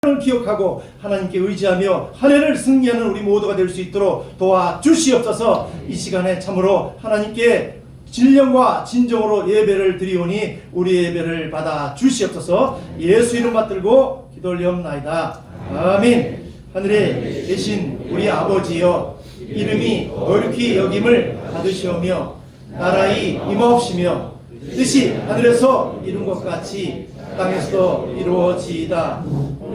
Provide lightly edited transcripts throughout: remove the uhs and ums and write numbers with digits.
을 기억하고 하나님께 의지하며 한 해를 승리하는 우리 모두가 될 수 있도록 도와주시옵소서. 이 시간에 참으로 하나님께 진령과 진정으로 예배를 드리오니 우리 예배를 받아 주시옵소서. 예수 이름 받들고 기도 올리옵나이다. 아멘. 하늘에 계신 우리 아버지여, 이름이 거룩히 여김을 받으시오며 나라의 임하옵시며 뜻이 하늘에서 이룬 것 같이 땅에서도 이루어지이다.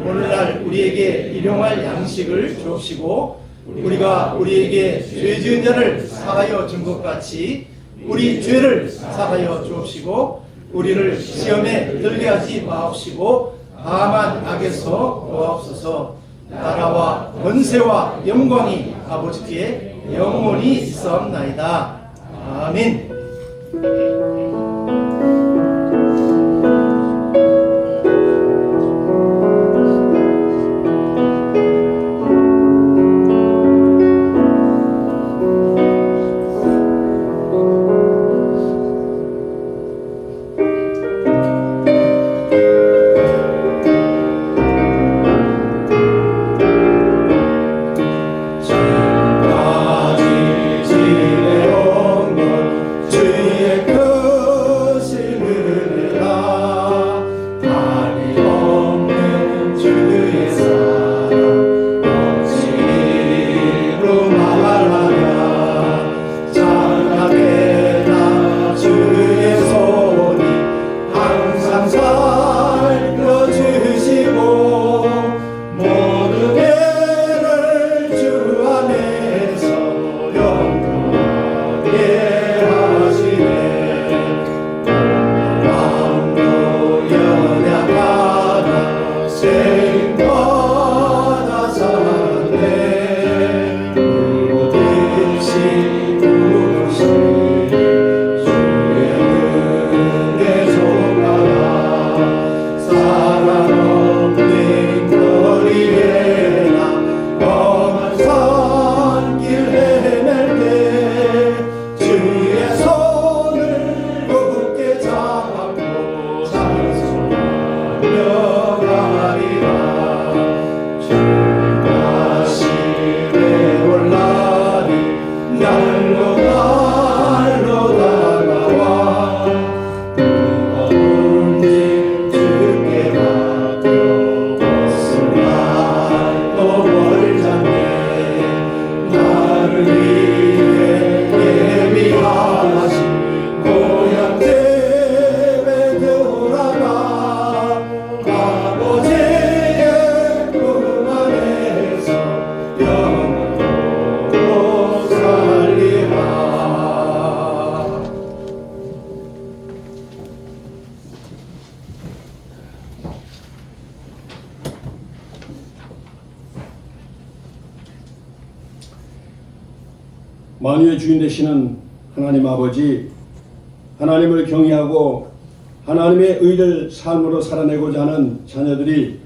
오늘날 우리에게 일용할 양식을 주옵시고 우리가 우리에게 죄 지은 자를 사하여 준 것 같이 우리 죄를 사하여 주옵시고 우리를 시험에 들게 하지 마옵시고 다만 악에서 구하옵소서. 나라와 권세와 영광이 아버지께 영원히 있사옵나이다. 아멘. 만유의 주인 되시는 하나님 아버지, 하나님을 경외하고 하나님의 의를 삶으로 살아내고자 하는 자녀들이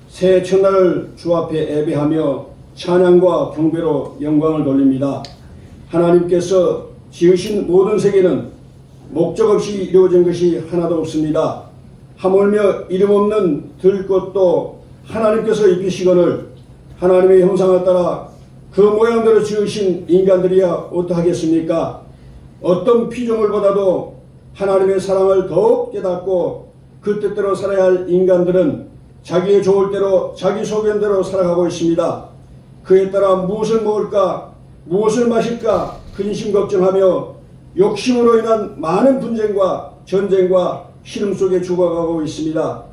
새해 첫날을 주 앞에 예배하며 찬양과 경배로 영광을 돌립니다. 하나님께서 지으신 모든 세계는 목적 없이 이루어진 것이 하나도 없습니다. 하물며 이름 없는 들꽃도 하나님께서 입히시거늘 하나님의 형상을 따라 그 모양대로 지으신 인간들이야 어떠하겠습니까? 어떤 피조물보다도 하나님의 사랑을 더욱 깨닫고 그 뜻대로 살아야 할 인간들은 자기의 좋을 대로 자기 소견대로 살아가고 있습니다. 그에 따라 무엇을 먹을까, 무엇을 마실까 근심 걱정하며 욕심으로 인한 많은 분쟁과 전쟁과 시름 속에 죽어가고 있습니다.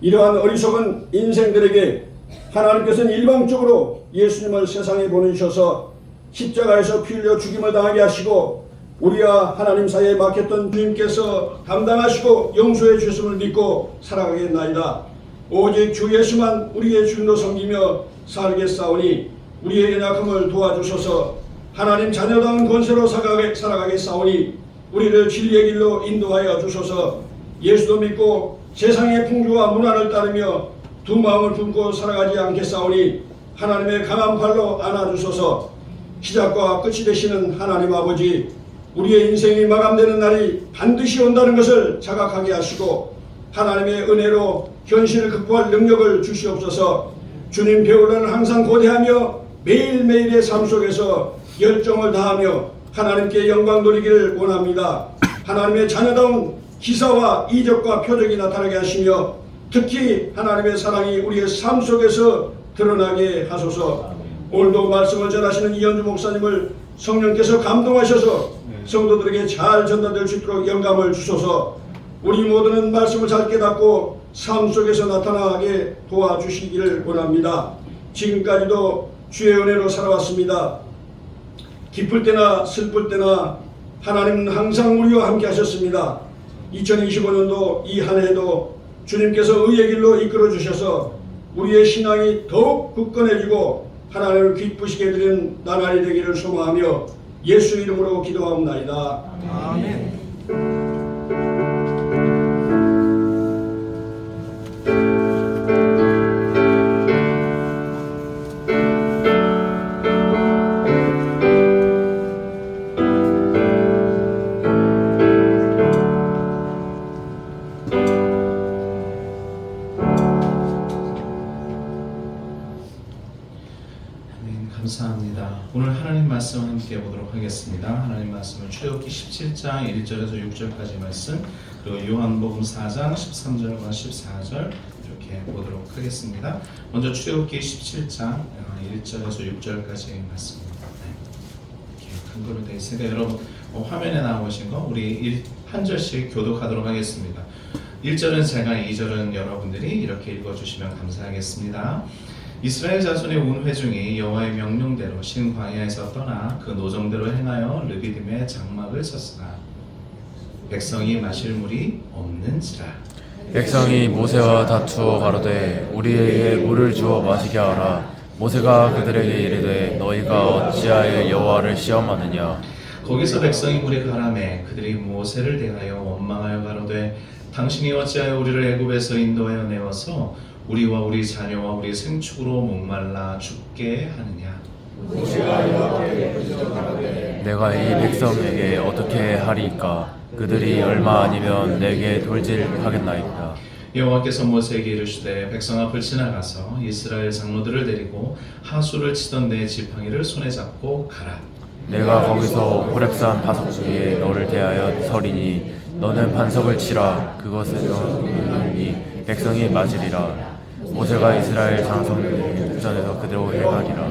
이러한 어리석은 인생들에게 하나님께서는 일방적으로 예수님을 세상에 보내주셔서 십자가에서 피 흘려 죽임을 당하게 하시고 우리와 하나님 사이에 막혔던 주님께서 담당하시고 용서해 주셨음을 믿고 살아가겠나이다. 오직 주 예수만 우리의 주님으로 섬기며 살겠사오니 우리의 연약함을 도와주셔서 하나님 자녀다운 권세로 살아가겠사오니 우리를 진리의 길로 인도하여 주셔서 예수도 믿고 세상의 풍조와 문화를 따르며 두 마음을 품고 살아가지 않겠사오니 하나님의 강한 팔로 안아주셔서 시작과 끝이 되시는 하나님 아버지, 우리의 인생이 마감되는 날이 반드시 온다는 것을 자각하게 하시고 하나님의 은혜로 현실을 극복할 능력을 주시옵소서. 주님 배우를 항상 고대하며 매일매일의 삶 속에서 열정을 다하며 하나님께 영광 돌리기를 원합니다. 하나님의 자녀다운 기사와 이적과 표적이 나타나게 하시며 특히 하나님의 사랑이 우리의 삶 속에서 드러나게 하소서. 오늘도 말씀을 전하시는 이현주 목사님을 성령께서 감동하셔서 성도들에게 잘 전달될 수 있도록 영감을 주소서. 우리 모두는 말씀을 잘 깨닫고 삶 속에서 나타나게 도와주시기를 원합니다. 지금까지도 주의 은혜로 살아왔습니다. 기쁠 때나 슬플 때나 하나님은 항상 우리와 함께 하셨습니다. 2025년도 이 한 해도 주님께서 의의 길로 이끌어 주셔서 우리의 신앙이 더욱 굳건해지고 하나님을 기쁘시게 해드리는 나날이 되기를 소망하며 예수 이름으로 기도하옵나이다. 아멘. 감사합니다. 오늘 하나님 말씀 함께 보도록 하겠습니다. 하나님 말씀은 출애굽기 17장 1절에서 6절까지 말씀, 그리고 요한복음 4장 13절과 14절 이렇게 보도록 하겠습니다. 먼저 출애굽기 17장 1절에서 6절까지 말씀입니다. 이렇게 한글로 되어 있으니까 여러분 화면에 나오신 거 우리 한 절씩 교독하도록 하겠습니다. 1절은 제가, 2절은 여러분들이 이렇게 읽어주시면 감사하겠습니다. 이스라엘 자손의 온 회중이 여호와의 명령대로 신 광야에서 떠나 그 노정대로 행하여 르비딤의 장막을 쳤으나 백성이 마실 물이 없는지라. 백성이 모세와 다투어 가로되 우리에게 물을 주어 마시게 하라. 모세가 그들에게 이르되 너희가 어찌하여 여호와를 시험하느냐. 거기서 백성이 물에 가라매 그들이 모세를 대하여 원망하여 가로되 당신이 어찌하여 우리를 애굽에서 인도하여 내어서 우리와 우리 자녀와 우리 생축으로 목말라 죽게 하느냐. 내가 이 백성에게 어떻게 하리이까. 그들이 얼마 아니면 내게 돌질하겠나이다. 여호와께서 모세에게 이르시되 백성 앞을 지나가서 이스라엘 장로들을 데리고 하수를 치던 내 지팡이를 손에 잡고 가라. 내가 거기서 호렙산 반석 위에 너를 대하여 서리니 너는 반석을 치라. 그것은 너희 백성이 맞으리라. 모세가 이스라엘 장성들에게 전에서 그대로 행하리라.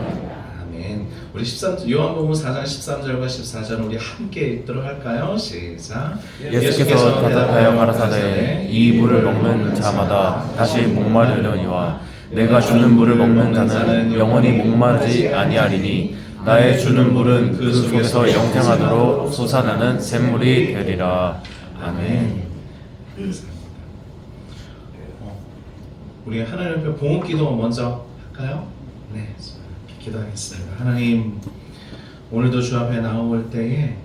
아멘. 우리 요한복음 4장 13절과 14절 우리 함께 읽도록 할까요? 시작. 예수께서 대답하여 가라사대 이 물을 먹는 자마다 다시 목마르려니와 내가 주는 물을 먹는 자는 영원히 목마르지 아니하리니 나의 주는 물은 그 속에서 영생하도록 솟아나는 샘물이 되리라. 아멘. 우리 하나님 앞에 봉헌기도 먼저 할까요? 네, 기도하겠습니다. 하나님, 오늘도 주 앞에 나올 때에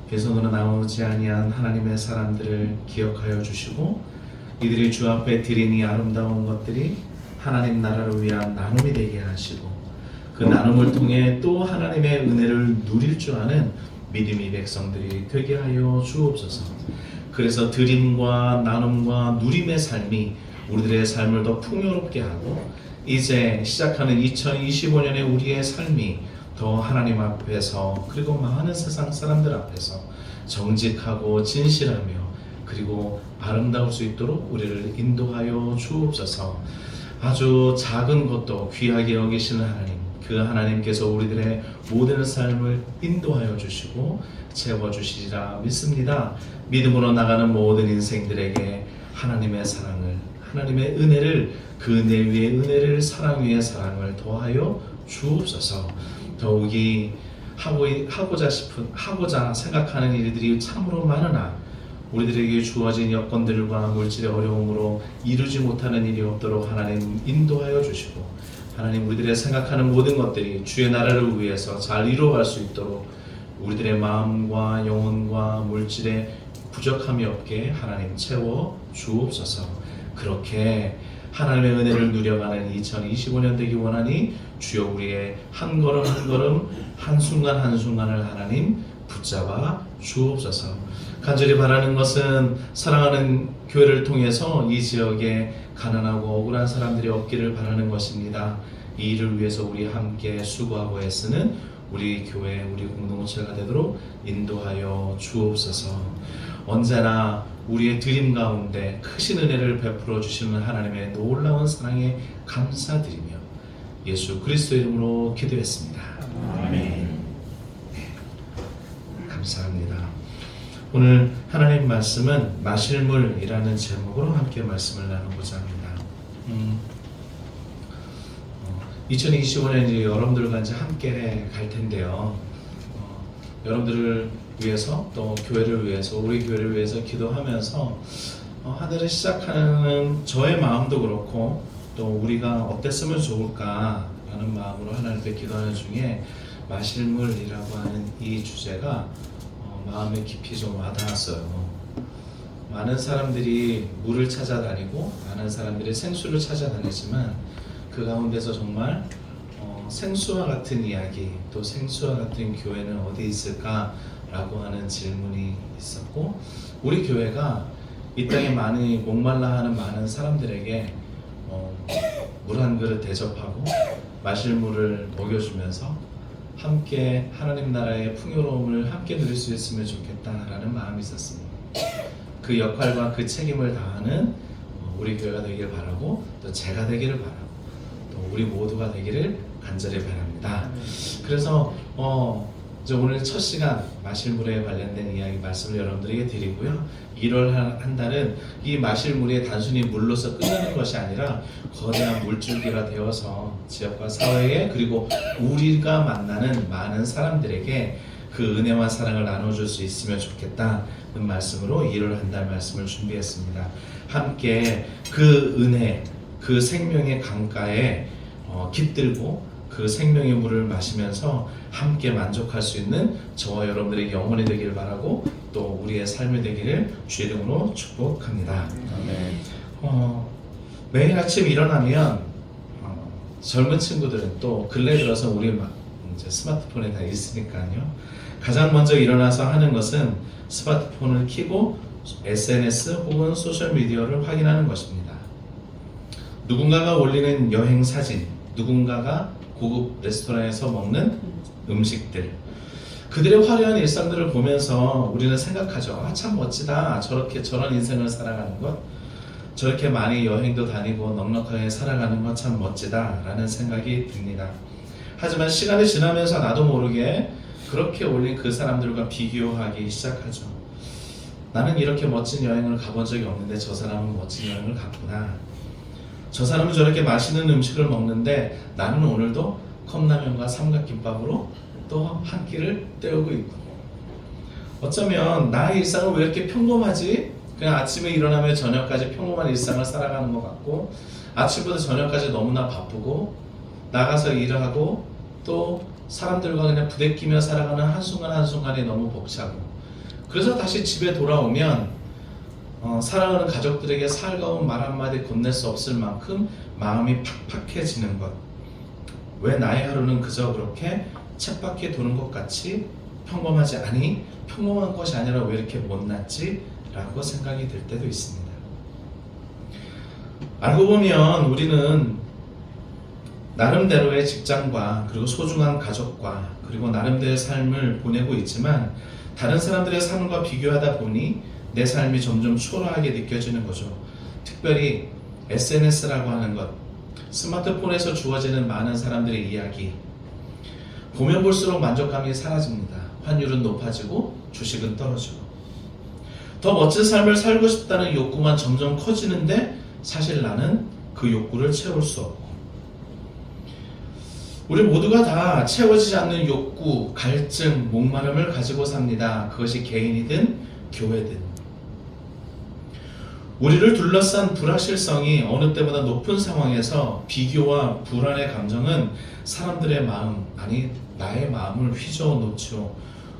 빈손으로 나오지 아니한 하나님의 사람들을 기억하여 주시고 이들이 주 앞에 드린 이 아름다운 것들이 하나님 나라를 위한 나눔이 되게 하시고 그 나눔을 통해 또 하나님의 은혜를 누릴 줄 아는 믿음의 백성들이 되게 하여 주옵소서. 그래서 드림과 나눔과 누림의 삶이 우리들의 삶을 더 풍요롭게 하고 이제 시작하는 2025년의 우리의 삶이 더 하나님 앞에서 그리고 많은 세상 사람들 앞에서 정직하고 진실하며 그리고 아름다울 수 있도록 우리를 인도하여 주옵소서. 아주 작은 것도 귀하게 여기시는 하나님, 그 하나님께서 우리들의 모든 삶을 인도하여 주시고 채워주시리라 믿습니다. 믿음으로 나가는 모든 인생들에게 하나님의 사랑을, 하나님의 은혜를, 그 은혜 위에 은혜를, 사랑 위에 사랑을 더하여 주옵소서. 더욱이 하고자 생각하는 일들이 참으로 많으나 우리들에게 주어진 여건들과 물질의 어려움으로 이루지 못하는 일이 없도록 하나님 인도하여 주시고, 하나님 우리들의 생각하는 모든 것들이 주의 나라를 위해서 잘 이루어갈 수 있도록 우리들의 마음과 영혼과 물질에 부족함이 없게 하나님 채워 주옵소서. 그렇게 하나님의 은혜를 누려가는 2025년 되기 원하니 주여 우리의 한 걸음 한 걸음 한순간 한순간을 하나님 붙잡아 주옵소서. 간절히 바라는 것은 사랑하는 교회를 통해서 이 지역에 가난하고 억울한 사람들이 없기를 바라는 것입니다. 이 일을 위해서 우리 함께 수고하고 애쓰는 우리 교회, 우리 공동체가 되도록 인도하여 주옵소서. 언제나 우리의 드림 가운데 크신 은혜를 베풀어 주시는 하나님의 놀라운 사랑에 감사드리며 예수 그리스도 이름으로 기도했습니다. 아멘. 감사합니다. 오늘 하나님 말씀은 마실 물이라는 제목으로 함께 말씀을 나누고자 합니다. 2025년 이제 여러분들과 이제 함께 갈 텐데요. 여러분들을 위해서 또 교회를 위해서 우리 교회를 위해서 기도하면서 한 해를 시작하는 저의 마음도 그렇고 또 우리가 어땠으면 좋을까라는 마음으로 하나님께 기도하는 중에 마실 물이라고 하는 이 주제가 마음에 깊이 좀 와닿았어요. 많은 사람들이 물을 찾아다니고 많은 사람들이 생수를 찾아다니지만 그 가운데서 정말 생수와 같은 이야기 또 생수와 같은 교회는 어디 있을까라고 하는 질문이 있었고 우리 교회가 이 땅에 많이 목말라 하는 많은 사람들에게 물 한 그릇 대접하고 마실 물을 먹여주면서 함께 하나님 나라의 풍요로움을 함께 누릴 수 있으면 좋겠다라는 마음이 있었습니다. 그 역할과 그 책임을 다하는 우리 교회가 되기를 바라고 또 제가 되기를 바라고 또 우리 모두가 되기를 간절히 바랍니다. 그래서 이제 오늘 첫 시간 마실 물에 관련된 이야기 말씀을 여러분들에게 드리고요. 1월 한 달은 이 마실 물이 단순히 물로서 끝나는 것이 아니라 거대한 물줄기가 되어서 지역과 사회에 그리고 우리가 만나는 많은 사람들에게 그 은혜와 사랑을 나눠줄 수 있으면 좋겠다는 말씀으로 1월 한 달 말씀을 준비했습니다. 함께 그 은혜, 그 생명의 강가에 깃들고 그 생명의 물을 마시면서 함께 만족할 수 있는 저와 여러분들의 영혼이 되기를 바라고 또 우리의 삶이 되기를 주의 이름으로 축복합니다. 매일 아침 일어나면 젊은 친구들은 또 근래 들어서 우리 이제 스마트폰에 다 있으니까요. 가장 먼저 일어나서 하는 것은 스마트폰을 켜고 SNS 혹은 소셜미디어를 확인하는 것입니다. 누군가가 올리는 여행 사진, 누군가가 고급 레스토랑에서 먹는 음식들, 그들의 화려한 일상들을 보면서 우리는 생각하죠. 참 멋지다. 저런 인생을 살아가는 것, 저렇게 많이 여행도 다니고 넉넉하게 살아가는 것 참 멋지다 라는 생각이 듭니다. 하지만 시간이 지나면서 나도 모르게 그렇게 올린 그 사람들과 비교하기 시작하죠. 나는 이렇게 멋진 여행을 가본 적이 없는데 저 사람은 멋진 여행을 갔구나. 저 사람은 저렇게 맛있는 음식을 먹는데 나는 오늘도 컵라면과 삼각김밥으로 또 한 끼를 때우고 있고, 어쩌면 나의 일상은 왜 이렇게 평범하지? 그냥 아침에 일어나면 저녁까지 평범한 일상을 살아가는 것 같고, 아침부터 저녁까지 너무나 바쁘고 나가서 일을 하고 또 사람들과 그냥 부대끼며 살아가는 한순간 한순간이 너무 벅차고, 그래서 다시 집에 돌아오면 사랑하는 가족들에게 살가운 말 한마디 건넬 수 없을 만큼 마음이 팍팍해지는 것. 왜 나의 하루는 그저 그렇게 쳇바퀴 도는 것 같이 평범하지 않니? 평범한 것이 아니라 왜 이렇게 못났지? 라고 생각이 들 때도 있습니다. 알고 보면 우리는 나름대로의 직장과 그리고 소중한 가족과 그리고 나름대로의 삶을 보내고 있지만 다른 사람들의 삶과 비교하다 보니 내 삶이 점점 초라하게 느껴지는 거죠. 특별히 SNS라고 하는 것, 스마트폰에서 주어지는 많은 사람들의 이야기, 보면 볼수록 만족감이 사라집니다. 환율은 높아지고 주식은 떨어지고, 더 멋진 삶을 살고 싶다는 욕구만 점점 커지는데 사실 나는 그 욕구를 채울 수 없고, 우리 모두가 다 채워지지 않는 욕구, 갈증, 목마름을 가지고 삽니다. 그것이 개인이든 교회든. 우리를 둘러싼 불확실성이 어느 때보다 높은 상황에서 비교와 불안의 감정은 사람들의 마음, 아니 나의 마음을 휘저어 놓죠.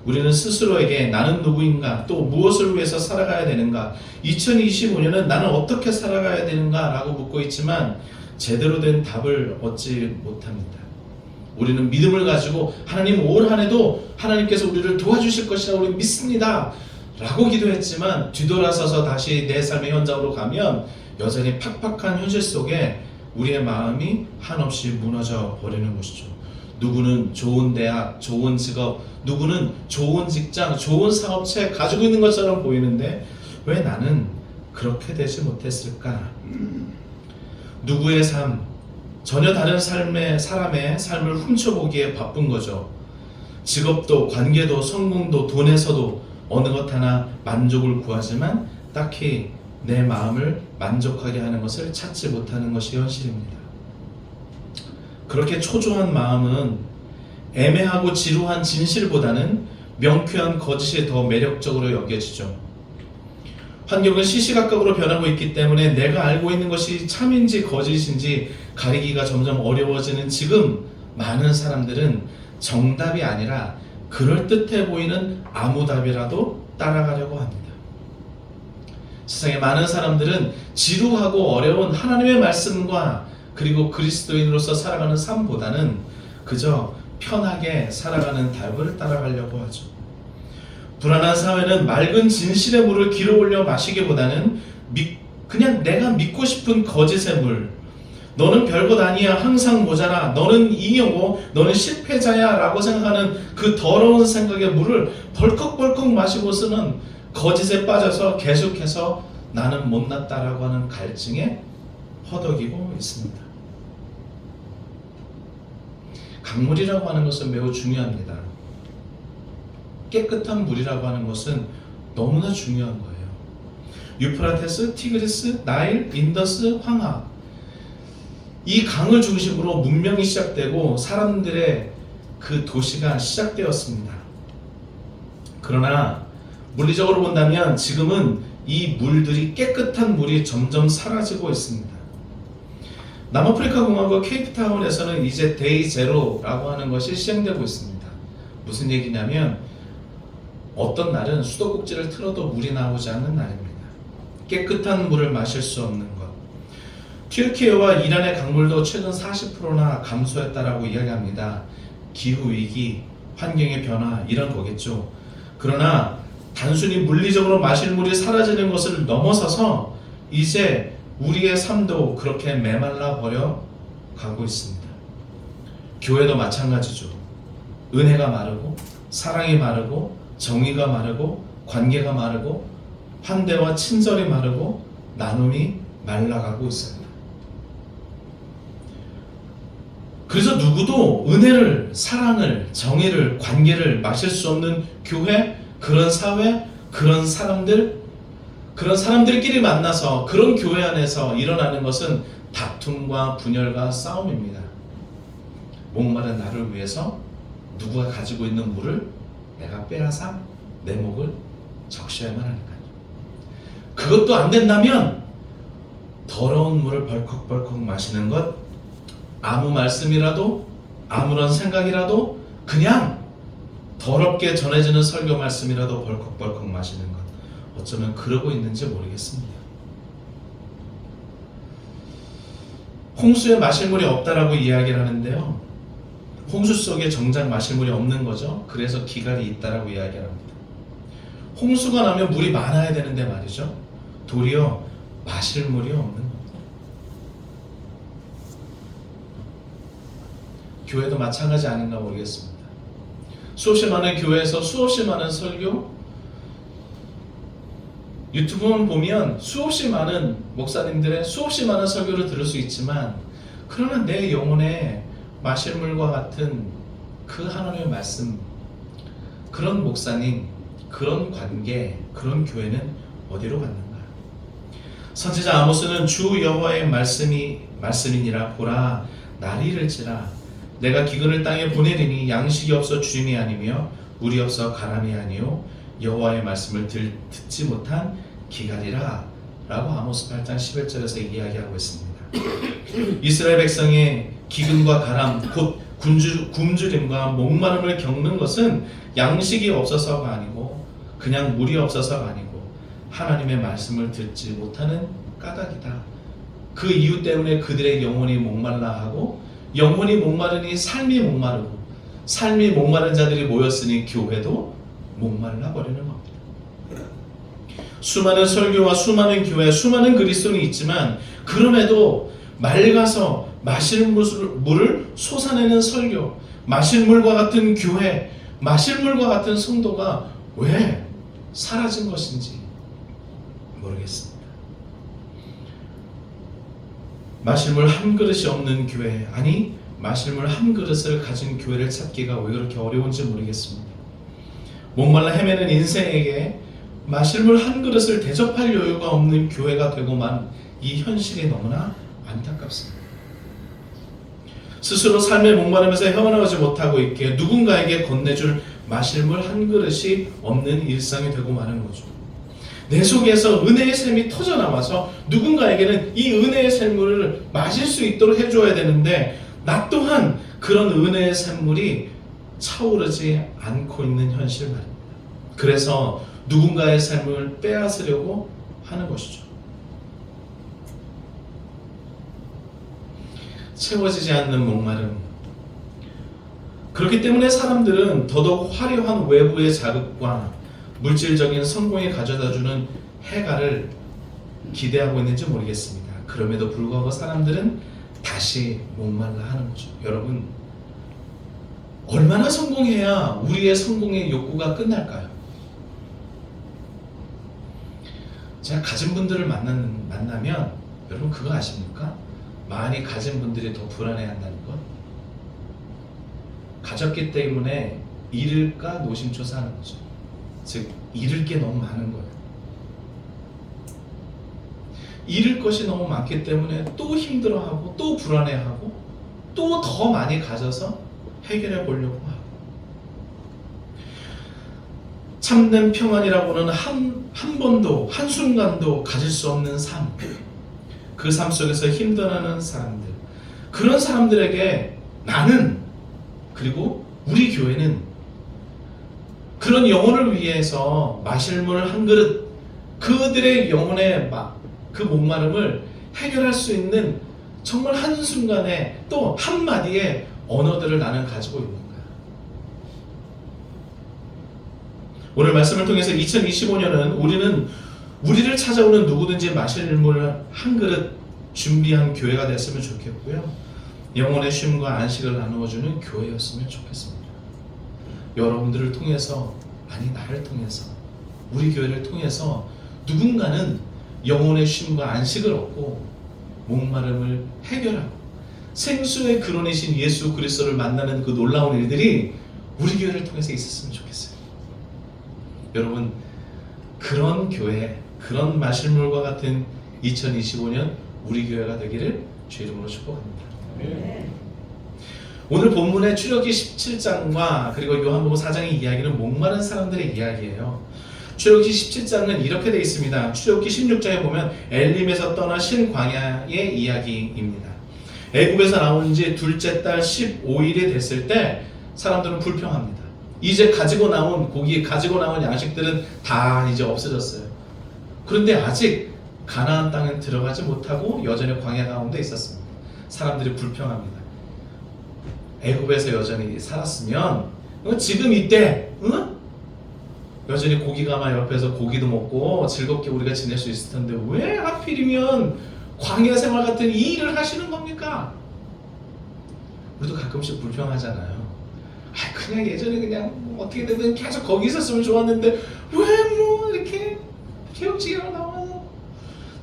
우리는 스스로에게 나는 누구인가, 또 무엇을 위해서 살아가야 되는가, 2025년은 나는 어떻게 살아가야 되는가 라고 묻고 있지만 제대로 된 답을 얻지 못합니다. 우리는 믿음을 가지고 하나님 올 한 해도 하나님께서 우리를 도와주실 것이라 우리 믿습니다 라고 기도했지만 뒤돌아서서 다시 내 삶의 현장으로 가면 여전히 팍팍한 현실 속에 우리의 마음이 한없이 무너져 버리는 것이죠. 누구는 좋은 대학, 좋은 직업, 누구는 좋은 직장, 좋은 사업체 가지고 있는 것처럼 보이는데 왜 나는 그렇게 되지 못했을까? 누구의 삶, 전혀 다른 사람의 삶을 훔쳐보기에 바쁜 거죠. 직업도, 관계도, 성공도, 돈에서도 어느 것 하나 만족을 구하지만 딱히 내 마음을 만족하게 하는 것을 찾지 못하는 것이 현실입니다. 그렇게 초조한 마음은 애매하고 지루한 진실보다는 명쾌한 거짓이 더 매력적으로 여겨지죠. 환경은 시시각각으로 변하고 있기 때문에 내가 알고 있는 것이 참인지 거짓인지 가리기가 점점 어려워지는 지금 많은 사람들은 정답이 아니라 그럴듯해 보이는 아무 답이라도 따라가려고 합니다. 세상에 많은 사람들은 지루하고 어려운 하나님의 말씀과 그리고 그리스도인으로서 살아가는 삶보다는 그저 편하게 살아가는 답을 따라가려고 하죠. 불안한 사회는 맑은 진실의 물을 길어 올려 마시기보다는 그냥 내가 믿고 싶은 거짓의 물, 너는 별것 아니야, 항상 모자라, 너는 잉여고 너는 실패자야 라고 생각하는 그 더러운 생각의 물을 벌컥벌컥 마시고서는 거짓에 빠져서 계속해서 나는 못났다라고 하는 갈증에 허덕이고 있습니다. 강물이라고 하는 것은 매우 중요합니다. 깨끗한 물이라고 하는 것은 너무나 중요한 거예요. 유프라테스, 티그리스, 나일, 인더스, 황하, 이 강을 중심으로 문명이 시작되고 사람들의 그 도시가 시작되었습니다. 그러나 물리적으로 본다면 지금은 이 물들이, 깨끗한 물이 점점 사라지고 있습니다. 남아프리카 공화국 케이프타운에서는 이제 데이 제로라고 하는 것이 시행되고 있습니다. 무슨 얘기냐면 어떤 날은 수도꼭지를 틀어도 물이 나오지 않는 날입니다. 깨끗한 물을 마실 수 없는 것. 튀르키예와 이란의 강물도 최근 40%나 감소했다라고 이야기합니다. 기후위기, 환경의 변화, 이런 거겠죠. 그러나 단순히 물리적으로 마실 물이 사라지는 것을 넘어서서 이제 우리의 삶도 그렇게 메말라 버려 가고 있습니다. 교회도 마찬가지죠. 은혜가 마르고 사랑이 마르고 정의가 마르고 관계가 마르고 환대와 친절이 마르고 나눔이 말라가고 있습니다. 그래서 누구도 은혜를, 사랑을, 정의를, 관계를 마실 수 없는 교회, 그런 사회, 그런 사람들끼리 만나서 그런 교회 안에서 일어나는 것은 다툼과 분열과 싸움입니다. 목마른 나를 위해서 누구가 가지고 있는 물을 내가 빼앗아 내 목을 적셔야만 하니까요. 그것도 안 된다면 더러운 물을 벌컥벌컥 마시는 것, 아무 말씀이라도, 아무런 생각이라도, 그냥 더럽게 전해지는 설교 말씀이라도 벌컥벌컥 마시는 것, 어쩌면 그러고 있는지 모르겠습니다. 홍수에 마실 물이 없다라고 이야기를 하는데요, 홍수 속에 정작 마실 물이 없는 거죠. 그래서 기갈이 있다라고 이야기를 합니다. 홍수가 나면 물이 많아야 되는데 말이죠, 도리어 마실 물이 없는 겁니다. 교회도 마찬가지 아닌가 모르겠습니다. 수없이 많은 교회에서 수없이 많은 설교, 유튜브만 보면 수없이 많은 목사님들의 수없이 많은 설교를 들을 수 있지만, 그러나 내 영혼에 마실 물과 같은 그 하나님의 말씀, 그런 목사님, 그런 관계, 그런 교회는 어디로 갔는가? 선지자 아모스는 주 여호와의 말씀이니라. 보라, 날이 이를지라 내가 기근을 땅에 보내리니 양식이 없어 주림이 아니며 물이 없어 가람이 아니요 여호와의 말씀을 듣지 못한 기갈이라 라고 아모스 8장 11절에서 이야기하고 있습니다. 이스라엘 백성의 기근과 가람, 곧 굶주림과 목마름을 겪는 것은 양식이 없어서가 아니고 그냥 물이 없어서가 아니고 하나님의 말씀을 듣지 못하는 까닭이다. 그 이유 때문에 그들의 영혼이 목말라 하고, 영혼이 목마르니 삶이 목마르고, 삶이 목마른 자들이 모였으니 교회도 목말라 버리는 겁니다. 수많은 설교와 수많은 교회, 수많은 그리스도인이 있지만 그럼에도 맑아서 마실 물을 솟아내는 설교, 마실 물과 같은 교회, 마실 물과 같은 성도가 왜 사라진 것인지 모르겠습니다. 마실 물 한 그릇이 없는 교회, 아니 마실 물 한 그릇을 가진 교회를 찾기가 왜 그렇게 어려운지 모르겠습니다. 목말라 헤매는 인생에게 마실 물 한 그릇을 대접할 여유가 없는 교회가 되고만 이 현실이 너무나 안타깝습니다. 스스로 삶의 목마름에서 헤어나오지 못하고 있기에 누군가에게 건네줄 마실 물 한 그릇이 없는 일상이 되고 마는 거죠. 내 속에서 은혜의 샘이 터져나와서 누군가에게는 이 은혜의 샘물을 마실 수 있도록 해줘야 되는데 나 또한 그런 은혜의 샘물이 차오르지 않고 있는 현실 말입니다. 그래서 누군가의 샘을 빼앗으려고 하는 것이죠. 채워지지 않는 목마름. 그렇기 때문에 사람들은 더더욱 화려한 외부의 자극과 물질적인 성공이 가져다주는 해가를 기대하고 있는지 모르겠습니다. 그럼에도 불구하고 사람들은 다시 목말라 하는 거죠. 여러분, 얼마나 성공해야 우리의 성공의 욕구가 끝날까요? 제가 가진 분들을 만나면 여러분 그거 아십니까? 많이 가진 분들이 더 불안해한다는 것. 가졌기 때문에 잃을까 노심초사하는 거죠. 즉 잃을 게 너무 많은 거예요. 잃을 것이 너무 많기 때문에 또 힘들어하고 또 불안해하고 또 더 많이 가져서 해결해 보려고 하고, 참된 평안이라고는 한 번도 한순간도 가질 수 없는 삶, 그 삶 속에서 힘들어하는 사람들, 그런 사람들에게 나는, 그리고 우리 교회는 그런 영혼을 위해서 마실 물 한 그릇, 그들의 영혼의 그 목마름을 해결할 수 있는 정말 한순간에 또 한마디의 언어들을 나는 가지고 있는 거야. 오늘 말씀을 통해서 2025년은 우리를 찾아오는 누구든지 마실 물 한 그릇 준비한 교회가 됐으면 좋겠고요. 영혼의 쉼과 안식을 나누어주는 교회였으면 좋겠습니다. 여러분들을 통해서, 아니 나를 통해서, 우리 교회를 통해서 누군가는 영혼의 쉼과 안식을 얻고 목마름을 해결하고 생수의 근원이신 예수 그리스도를 만나는 그 놀라운 일들이 우리 교회를 통해서 있었으면 좋겠어요. 여러분, 그런 교회, 그런 마실 물과 같은 2025년 우리 교회가 되기를 주 이름으로 축복합니다. 오늘 본문의 출애굽기 17장과 그리고 요한복음 4장의 이야기는 목마른 사람들의 이야기예요. 출애굽기 17장은 이렇게 되어 있습니다. 출애굽기 16장에 보면 엘림에서 떠나 신광야의 이야기입니다. 애굽에서 나온 지 둘째 달 15일이 됐을 때 사람들은 불평합니다. 이제 가지고 나온 고기, 가지고 나온 양식들은 다 이제 없어졌어요. 그런데 아직 가나안 땅에 들어가지 못하고 여전히 광야 가운데 있었습니다. 사람들이 불평합니다. 애굽에서 여전히 살았으면 지금 이때 여전히 고기가 막 옆에서 고기도 먹고 즐겁게 우리가 지낼 수 있을 텐데 왜 하필이면 광야 생활 같은 이 일을 하시는 겁니까? 우리도 가끔씩 불평하잖아요. 그냥 예전에 그냥 어떻게든 계속 거기 있었으면 좋았는데 왜 뭐 이렇게 개혁지기로 나와서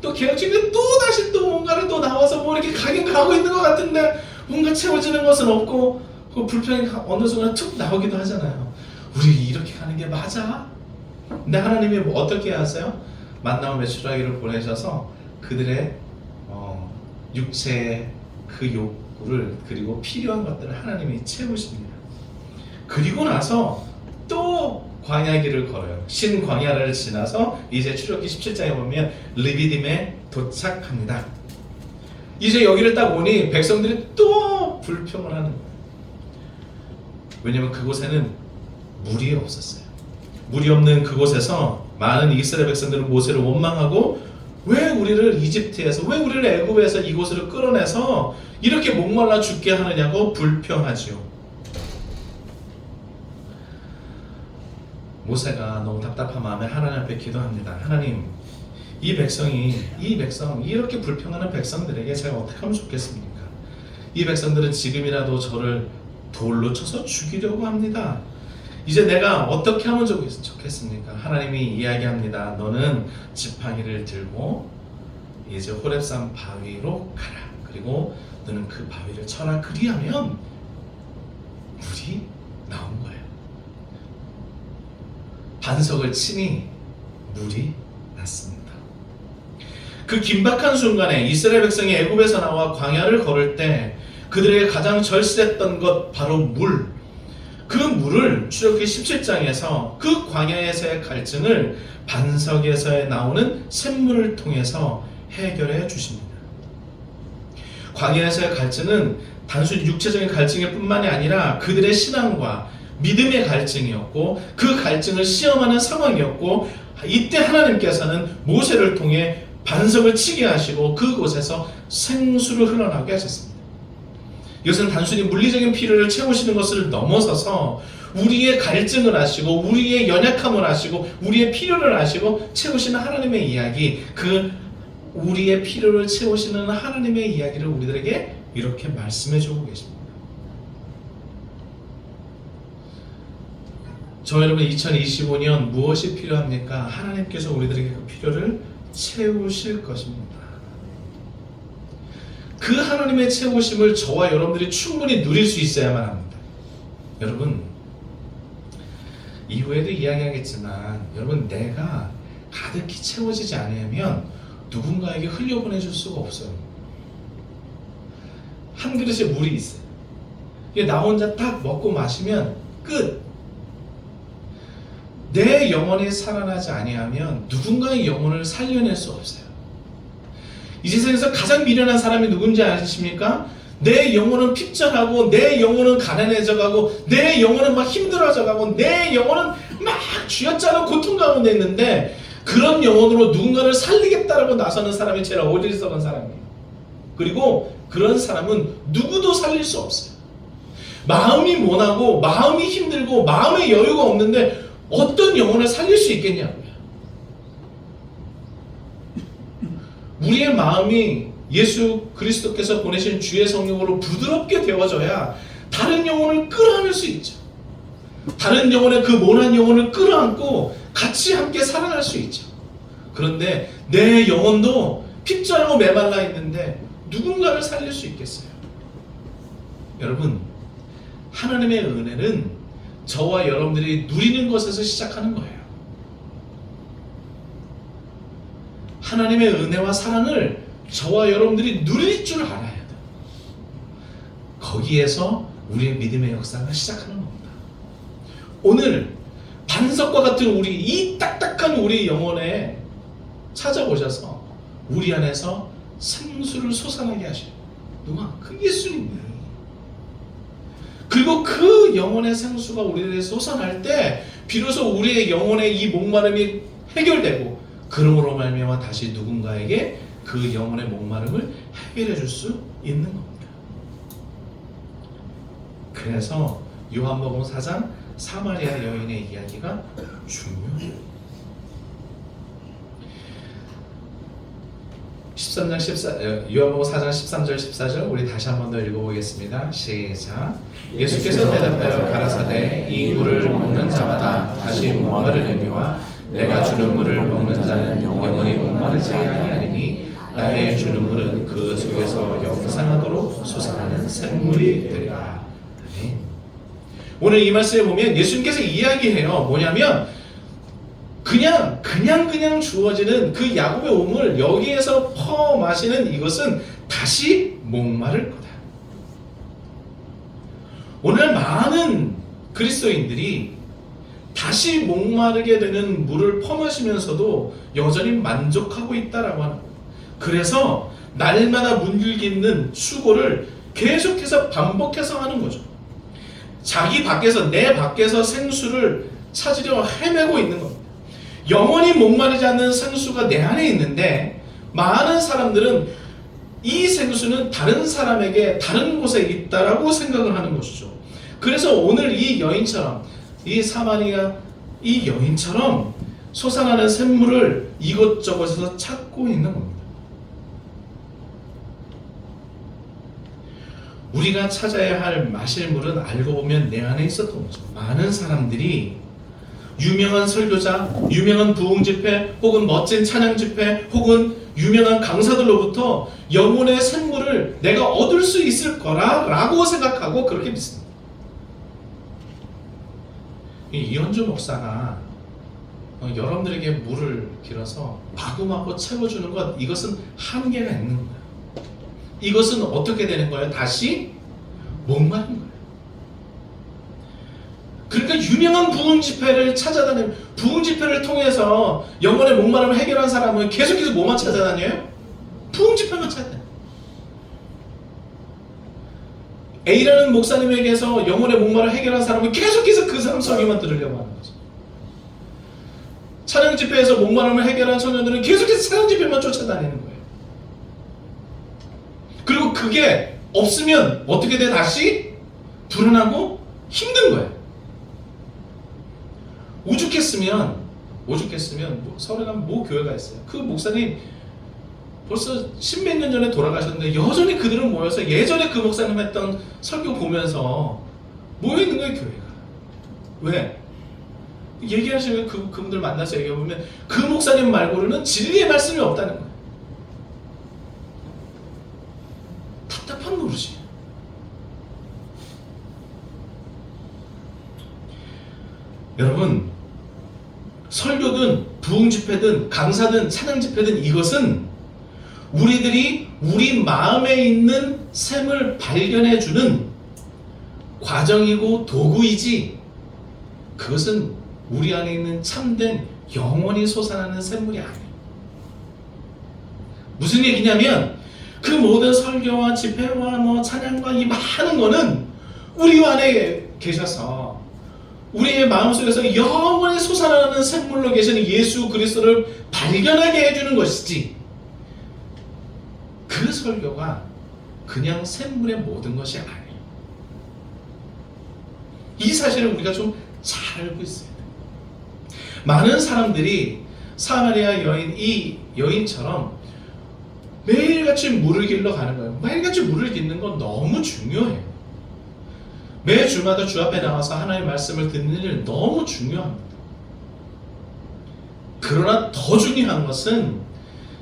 또 개혁지기로 또 다시 또 뭔가를 또 나와서 뭐 이렇게 가긴 가고 있는 것 같은데 뭔가 채워지는 것은 없고 그 불평이 어느 순간 툭 나오기도 하잖아요. 우리 이렇게 가는 게 맞아? 근데 하나님이 뭐 어떻게 하세요? 만나와 메추라기를 보내셔서 그들의 육체의 그 욕구를 그리고 필요한 것들을 하나님이 채우십니다. 그리고 나서 또 광야 길을 걸어요. 신광야를 지나서 이제 출애굽기 17장에 보면 르비딤에 도착합니다. 이제 여기를 딱 오니 백성들이 또 불평을 하는 거예요. 왜냐하면 그곳에는 물이 없었어요. 물이 없는 그곳에서 많은 이스라엘 백성들은 모세를 원망하고 왜 우리를 이집트에서, 왜 우리를 애굽에서 이곳으로 끌어내서 이렇게 목말라 죽게 하느냐고 불평하지요. 모세가 너무 답답한 마음에 하나님 앞에 기도합니다. 하나님, 이 백성 이렇게 불평하는 백성들에게 제가 어떻게 하면 좋겠습니까? 이 백성들은 지금이라도 저를 돌로 쳐서 죽이려고 합니다. 이제 내가 어떻게 하면 좋겠습니까? 하나님이 이야기합니다. 너는 지팡이를 들고 이제 호렙산 바위로 가라. 그리고 너는 그 바위를 쳐라. 그리하면 물이 나온 거예요. 반석을 치니 물이 났습니다. 그 긴박한 순간에 이스라엘 백성이 애굽에서 나와 광야를 걸을 때 그들에게 가장 절실했던 것 바로 물. 그 물을 출애굽기 17장에서 그 광야에서의 갈증을 반석에서 나오는 샘물을 통해서 해결해 주십니다. 광야에서의 갈증은 단순히 육체적인 갈증일 뿐만이 아니라 그들의 신앙과 믿음의 갈증이었고 그 갈증을 시험하는 상황이었고 이때 하나님께서는 모세를 통해 반석을 치게 하시고 그곳에서 생수를 흘러나오게 하셨습니다. 이것은 단순히 물리적인 필요를 채우시는 것을 넘어서서 우리의 갈증을 아시고 우리의 연약함을 아시고 우리의 필요를 아시고 채우시는 하나님의 이야기, 그 우리의 필요를 채우시는 하나님의 이야기를 우리들에게 이렇게 말씀해 주고 계십니다. 저 여러분 2025년 무엇이 필요합니까? 하나님께서 우리들에게 그 필요를 채우실 것입니다. 그 하나님의 채우심을 저와 여러분들이 충분히 누릴 수 있어야만 합니다. 여러분, 이후에도 이야기하겠지만 여러분, 내가 가득히 채워지지 않으면 누군가에게 흘려보내줄 수가 없어요. 한 그릇에 물이 있어요. 이게 나 혼자 딱 먹고 마시면 끝. 내 영혼이 살아나지 아니하면 누군가의 영혼을 살려낼 수 없어요. 이 세상에서 가장 미련한 사람이 누군지 아십니까? 내 영혼은 핍절하고 내 영혼은 가난해져가고 내 영혼은 막 힘들어져가고 내 영혼은 막 쥐어짜는 고통 가운데 있는데 그런 영혼으로 누군가를 살리겠다라고 나서는 사람이 제일 어리석은 사람이에요. 그리고 그런 사람은 누구도 살릴 수 없어요. 마음이 모나고 마음이 힘들고 마음의 여유가 없는데 어떤 영혼을 살릴 수 있겠냐고요. 우리의 마음이 예수 그리스도께서 보내신 주의 성령으로 부드럽게 되어져야 다른 영혼을 끌어안을 수 있죠. 다른 영혼의 그 모난 영혼을 끌어안고 같이 함께 살아날 수 있죠. 그런데 내 영혼도 핍절하고 메말라 있는데 누군가를 살릴 수 있겠어요? 여러분, 하나님의 은혜는 저와 여러분들이 누리는 것에서 시작하는 거예요. 하나님의 은혜와 사랑을 저와 여러분들이 누릴 줄 알아야 돼요. 거기에서 우리의 믿음의 역사가 시작하는 겁니다. 오늘 반석과 같은 우리, 이 딱딱한 우리 영혼에 찾아오셔서 우리 안에서 생수를 솟아나게 하셔요. 누가? 그 예수님이. 그리고 그 영혼의 생수가 우리에게 솟아날 때 비로소 우리의 영혼의 이 목마름이 해결되고 그러므로 말미암아 다시 누군가에게 그 영혼의 목마름을 해결해 줄 수 있는 겁니다. 그래서 요한복음 4장 사마리아 여인의 이야기가 중요해요. 요한복음 4장 13절 14절 우리 다시 한 번 더 읽어보겠습니다. 시작. 예수께서 대답하여 가라사대 이 물을 먹는 자마다 다시 목마르려니와 내가 주는 물을 먹는 자는 영원히 목마르지 아니하리니 나의 주는 물은 그 속에서 영생하도록 솟아나는 샘물이 되리라. 아멘. 오늘 이 말씀에 보면 예수님께서 이야기해요. 뭐냐면 그냥 주어지는 그 야곱의 우물 여기에서 퍼 마시는 이것은 다시 목마를 거다. 오늘 많은 그리스도인들이 다시 목마르게 되는 물을 퍼마시면서도 여전히 만족하고 있다라고 하는 거예요. 그래서 날마다 문길기 있는 수고를 계속해서 반복해서 하는 거죠. 자기 밖에서, 내 밖에서 생수를 찾으려 헤매고 있는 겁니다. 영원히 목마르지 않는 생수가 내 안에 있는데 많은 사람들은 이 생수는 다른 사람에게 다른 곳에 있다라고 생각을 하는 것이죠. 그래서 오늘 이 여인처럼 이 사마리아 이 여인처럼 솟아나는 샘물을 이곳저곳에서 찾고 있는 겁니다. 우리가 찾아야 할 마실 물은 알고 보면 내 안에 있었던 거죠. 많은 사람들이 유명한 설교자, 유명한 부흥 집회, 혹은 멋진 찬양 집회, 혹은 유명한 강사들로부터 영혼의 샘물을 내가 얻을 수 있을 거라고 생각하고 그렇게 믿습니다. 이현주 목사가 여러분들에게 물을 길어서 마구마구 채워주는 것, 이것은 한계가 있는 거예요. 이것은 어떻게 되는 거예요? 다시 목마른 거예요. 그러니까 유명한 부흥 집회를 찾아다니는, 부흥 집회를 통해서 영혼의 목마름을 해결한 사람은 계속해서 뭐만 찾아다녀요? 부흥 집회만 찾아다녀요. A라는 목사님에게서 영혼의 목마름을 해결한 사람은 계속해서 그 사람 설교만 들으려고 하는 거죠. 찬양 집회에서 목마름을 해결한 청년들은 계속해서 찬양 집회만 쫓아다니는 거예요. 그리고 그게 없으면 어떻게 돼? 다시 불안하고 힘든 거예요. 오죽했으면 서울에 가면 모 교회가 있어요. 그 목사님 벌써 십몇 년 전에 돌아가셨는데 여전히 그들은 모여서 예전에 그 목사님 했던 설교 보면서 모여있는 거예요, 교회가. 왜? 얘기하시면 그분들 만나서 얘기해보면 그 목사님 말고는 진리의 말씀이 없다는 거예요. 답답한 노릇이에요. 여러분, 설교든 부흥 집회든 강사든 찬양 집회든 이것은 우리들이 우리 마음에 있는 샘을 발견해주는 과정이고 도구이지, 그것은 우리 안에 있는 참된 영원히 솟아나는 샘물이 아니에요. 무슨 얘기냐면 그 모든 설교와 집회와 찬양과 이 많은 거는 우리 안에 계셔서 우리의 마음속에서 영원히 솟아나는 샘물로 계시는 예수 그리스도를 발견하게 해주는 것이지, 그 설교가 그냥 샘물의 모든 것이 아니에요. 이 사실을 우리가 좀 잘 알고 있어야 돼요. 많은 사람들이 사마리아 여인, 이 여인처럼 매일같이 물을 길러 가는 거예요. 매일같이 물을 깃는 건 너무 중요해요. 매 주마다 주 앞에 나와서 하나님의 말씀을 듣는 일 너무 중요합니다. 그러나 더 중요한 것은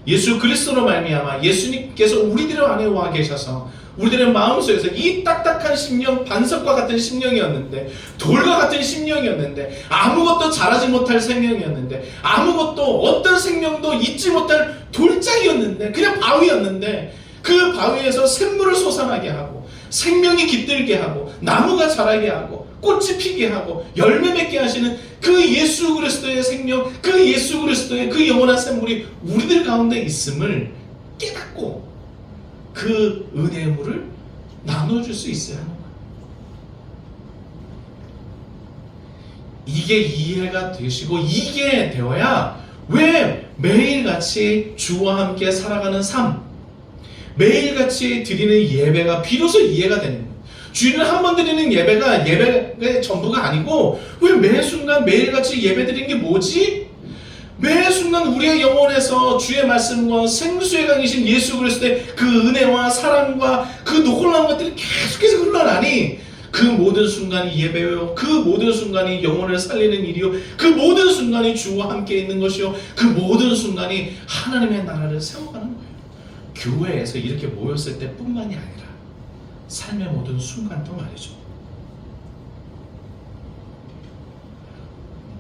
예수 그리스도로 말미암아 예수님께서 우리들 안에 와 계셔서 우리들의 마음속에서 이 딱딱한 심령, 반석과 같은 심령이었는데, 돌과 같은 심령이었는데, 아무것도 잘하지 못할 생명이었는데, 아무것도 어떤 생명도 잊지 못할 돌장이었는데, 그냥 바위였는데, 그 바위에서 샘물을 솟아나게 하고 생명이 깃들게 하고 나무가 자라게 하고 꽃이 피게 하고 열매 맺게 하시는 그 예수 그리스도의 생명, 그 예수 그리스도의 그 영원한 샘물이 우리들 가운데 있음을 깨닫고 그 은혜의 물을 나눠줄 수 있어야 하는 거예요. 이게 이해가 되시고 이게 되어야 왜 매일같이 주와 함께 살아가는 삶, 매일같이 드리는 예배가 비로소 이해가 되는 거예요. 주일을 한 번 드리는 예배가 예배의 전부가 아니고, 왜 매 순간 매일같이 예배 드리는 게 뭐지? 매 순간 우리의 영혼에서 주의 말씀과 생수의 강이신 예수 그리스도의 그 은혜와 사랑과 그 놀라운 것들이 계속해서 흘러나니 그 모든 순간이 예배요, 그 모든 순간이 영혼을 살리는 일이요, 그 모든 순간이 주와 함께 있는 것이요, 그 모든 순간이 하나님의 나라를 세워가는 거예요. 교회에서 이렇게 모였을 때 뿐만이 아니라 삶의 모든 순간도 말이죠.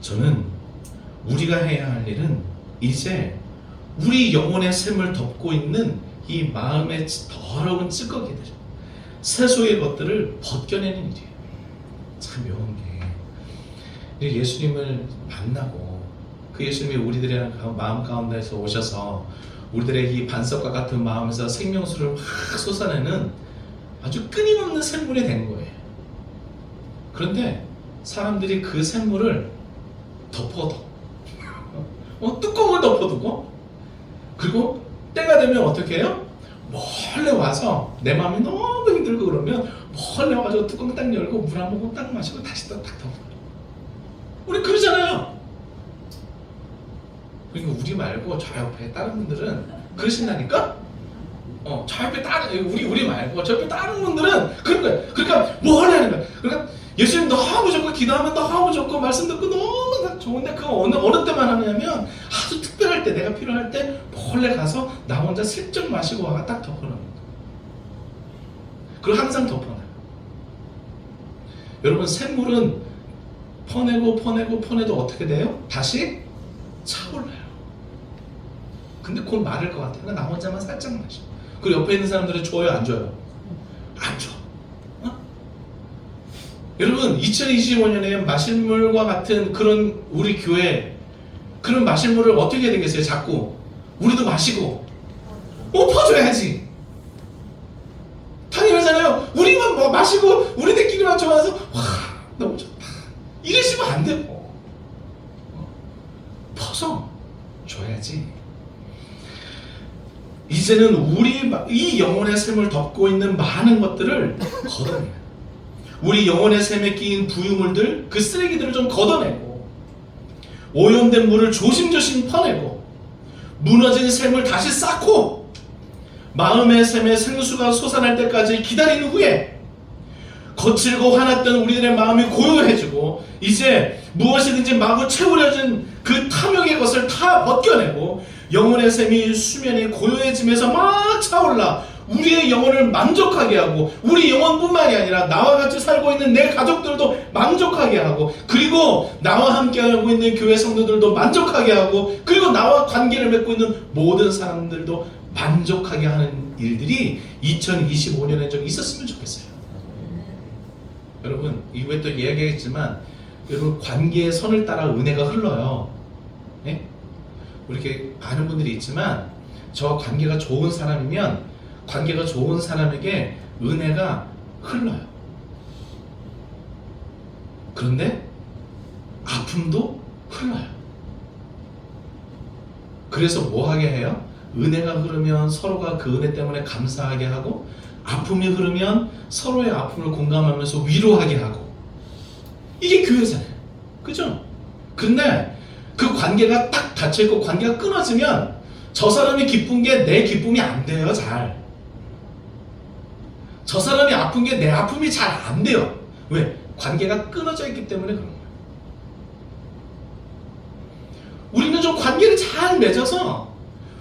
저는 우리가 해야 할 일은 이제 우리 영혼의 샘을 덮고 있는 이 마음의 더러운 찌꺼기들, 세속의 것들을 벗겨내는 일이에요. 참 묘한 게, 예수님을 만나고 그 예수님이 우리들의 마음 가운데서 오셔서 우리들의 이 반석과 같은 마음에서 생명수를 확 쏟아내는 아주 끊임없는 샘물이 된 거예요. 그런데 사람들이 그 샘물을 덮어둬. 뚜껑을 덮어두고, 그리고 때가 되면 어떻게 해요? 몰래 와서 내 마음이 너무 힘들고 그러면 몰래 와가지고 뚜껑 딱 열고 물 한 모금 딱 마시고 다시 또 딱 덮어요. 우리 그러잖아요. 그러니까 우리 말고 저 옆에 다른 분들은 그러신다니까? 저 옆에 다른 우리 말고 저 옆에 다른 분들은 그런 거야. 그러니까 뭐 하냐는 거야. 그러니까 예수님 너무 좋고 기도하면 너무 좋고 말씀 듣고 너무 좋은데 그거 어느 때만 하냐면 아주 특별할 때 내가 필요할 때 몰래 가서 나 혼자 슬쩍 마시고 와가 딱 덮어놓는 거야. 그리고 항상 덮어놔요. 여러분 샘물은 퍼내도 어떻게 돼요? 다시 차올라요. 근데 곧 마를 것 같아요. 나 혼자만 살짝 마셔. 그리고 옆에 있는 사람들은 줘요, 안 줘요? 안 줘. 여러분 2025년에 마실물과 같은 그런 우리 교회 그런 마실물을 어떻게 해야 되겠어요? 자꾸 우리도 마시고 퍼줘야지. 당연하잖아요. 우리만 뭐 마시고 우리들끼리만 좋아서 와 너무 좋다 이러시면 안 되고 퍼서 줘야지. 이제는 우리 이 영혼의 샘을 덮고 있는 많은 것들을 걷어내요. 우리 영혼의 샘에 끼인 부유물들 그 쓰레기들을 좀 걷어내고 오염된 물을 조심조심 퍼내고 무너진 샘을 다시 쌓고 마음의 샘에 생수가 솟아날 때까지 기다린 후에 거칠고 화났던 우리들의 마음이 고요해지고 이제 무엇이든지 마구 채우려진 그 탐욕의 것을 다 벗겨내고 영혼의 샘이 수면이 고요해지면서 막 차올라 우리의 영혼을 만족하게 하고 우리 영혼뿐만이 아니라 나와 같이 살고 있는 내 가족들도 만족하게 하고 그리고 나와 함께 하고 있는 교회 성도들도 만족하게 하고 그리고 나와 관계를 맺고 있는 모든 사람들도 만족하게 하는 일들이 2025년에 좀 있었으면 좋겠어요. 여러분 이후에 또 이야기했지만 여러분 관계의 선을 따라 은혜가 흘러요. 네? 우리 이렇게 많은 분들이 있지만 저 관계가 좋은 사람이면 관계가 좋은 사람에게 은혜가 흘러요. 그런데 아픔도 흘러요. 그래서 뭐 하게 해요? 은혜가 흐르면 서로가 그 은혜 때문에 감사하게 하고 아픔이 흐르면 서로의 아픔을 공감하면서 위로하게 하고 이게 교회잖아요. 그죠? 근데 그 관계가 딱 닫혀있고 관계가 끊어지면 저 사람이 기쁜 게 내 기쁨이 안 돼요. 잘. 저 사람이 아픈 게 내 아픔이 잘 안 돼요. 왜? 관계가 끊어져 있기 때문에 그런 거예요. 우리는 좀 관계를 잘 맺어서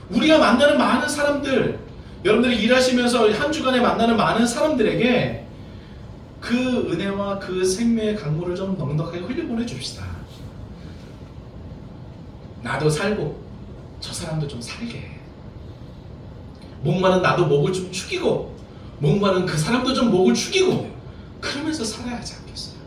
우리가 만나는 많은 사람들 여러분들이 일하시면서 한 주간에 만나는 많은 사람들에게 그 은혜와 그 생명의 강물을 좀 넉넉하게 흘려보내 줍시다. 나도 살고 저 사람도 좀 살게. 목마른 나도 목을 좀 축이고 목마른 그 사람도 좀 목을 축이고 그러면서 살아야 하지 않겠어요?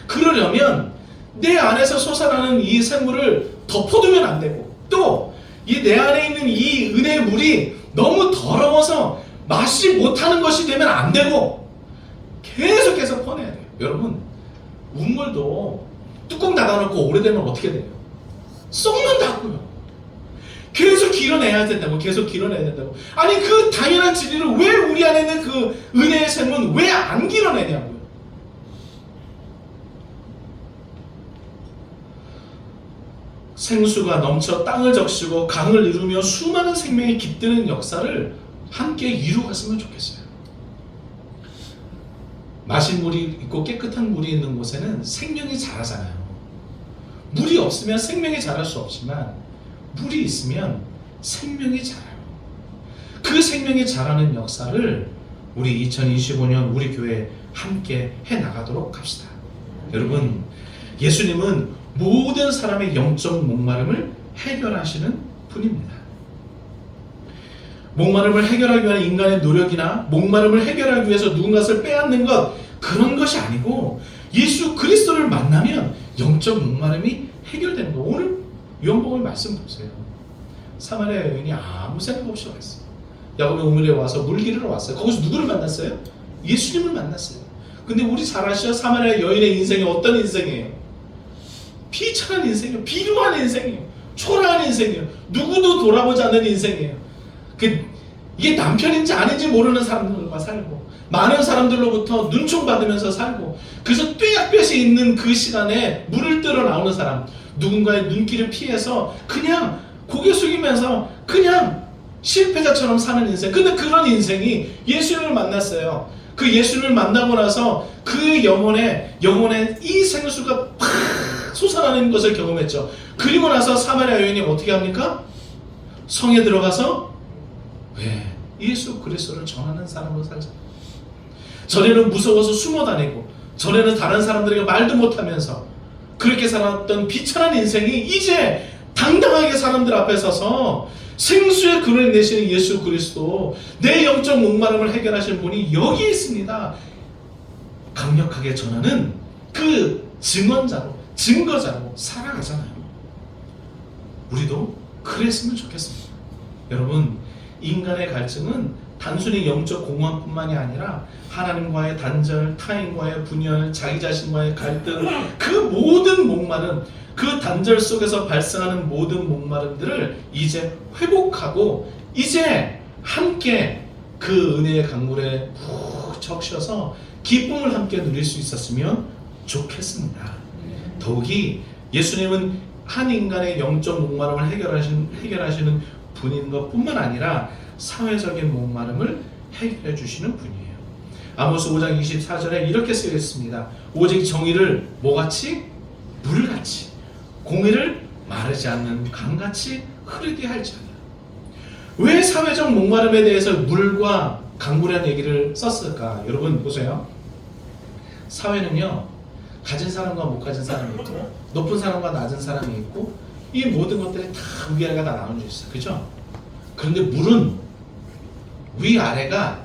그러려면 내 안에서 솟아나는 이 샘물을 덮어두면 안 되고 또 이 내 안에 있는 이 은혜의 물이 너무 더러워서 마시지 못하는 것이 되면 안 되고 계속해서 퍼내야 돼요. 여러분 우물도 뚜껑 닫아놓고 오래되면 어떻게 돼요? 썩는다고요. 계속 길어내야 된다고. 계속 길어내야 된다고. 아니 그 당연한 진리를 왜 우리 안에 있는 그 은혜의 샘은 왜 안 길어내냐고요. 생수가 넘쳐 땅을 적시고 강을 이루며 수많은 생명이 깃드는 역사를 함께 이루었으면 좋겠어요. 마신 물이 있고 깨끗한 물이 있는 곳에는 생명이 자라잖아요. 물이 없으면 생명이 자랄 수 없지만 물이 있으면 생명이 자라요. 그 생명이 자라는 역사를 우리 2025년 우리 교회에 함께 해나가도록 합시다. 여러분 예수님은 모든 사람의 영적 목마름을 해결하시는 분입니다. 목마름을 해결하기 위한 인간의 노력이나 목마름을 해결하기 위해서 누군가를 빼앗는 것 그런 것이 아니고 예수 그리스도를 만나면 영적 목마름이 해결되는 거예요. 오늘 요한복음 말씀 보세요. 사마리아 여인이 아무 생각 없이 왔어요. 야곱의 우물에 와서 물 기르러 왔어요. 거기서 누구를 만났어요? 예수님을 만났어요. 근데 우리 잘 아시죠? 사마리아 여인의 인생이 어떤 인생이에요? 비천한 인생이에요. 비루한 인생이에요. 초라한 인생이에요. 누구도 돌아보지 않는 인생이에요. 이게 남편인지 아닌지 모르는 사람들과 살고 많은 사람들로부터 눈총받으면서 살고 그래서 뙤약볕이 있는 그 시간에 물을 뜨러 나오는 사람 누군가의 눈길을 피해서 그냥 고개 숙이면서 그냥 실패자처럼 사는 인생. 근데 그런 인생이 예수님을 만났어요. 그 예수님을 만나고 나서 그 영혼의 이 생수가 팍 솟아나는 것을 경험했죠. 그리고 나서 사마리아 여인이 어떻게 합니까? 성에 들어가서 왜 예수 그리스도를 전하는 사람으로 살자. 전에는 무서워서 숨어 다니고, 전에는 다른 사람들에게 말도 못하면서 그렇게 살았던 비천한 인생이 이제 당당하게 사람들 앞에 서서 생수의 근원을 내시는 예수 그리스도, 내 영적 목마름을 해결하시는 분이 여기 있습니다. 강력하게 전하는 그 증언자로, 증거자로 살아가잖아요. 우리도 그랬으면 좋겠습니다. 여러분, 인간의 갈증은 단순히 영적 공허함뿐만이 아니라 하나님과의 단절, 타인과의 분열, 자기 자신과의 갈등, 그 모든 목마름, 그 단절 속에서 발생하는 모든 목마름들을 이제 회복하고 이제 함께 그 은혜의 강물에 푹 적셔서 기쁨을 함께 누릴 수 있었으면 좋겠습니다. 더욱이 예수님은 한 인간의 영적 목마름을 해결하시는 분인 것뿐만 아니라 사회적인 목마름을 해결해 주시는 분이에요. 아모스 5장 24절에 이렇게 쓰여 있습니다. 오직 정의를 뭐같이? 물같이, 공의를 마르지 않는 강같이 흐르게 할지어다. 왜 사회적 목마름에 대해서 물과 강물이라는 얘기를 썼을까? 여러분 보세요. 사회는요, 가진 사람과 못 가진 사람이 있고, 높은 사람과 낮은 사람이 있고, 이 모든 것들이 다 위아래가 다 나눠져 있어요. 그죠? 그런데 물은 위아래가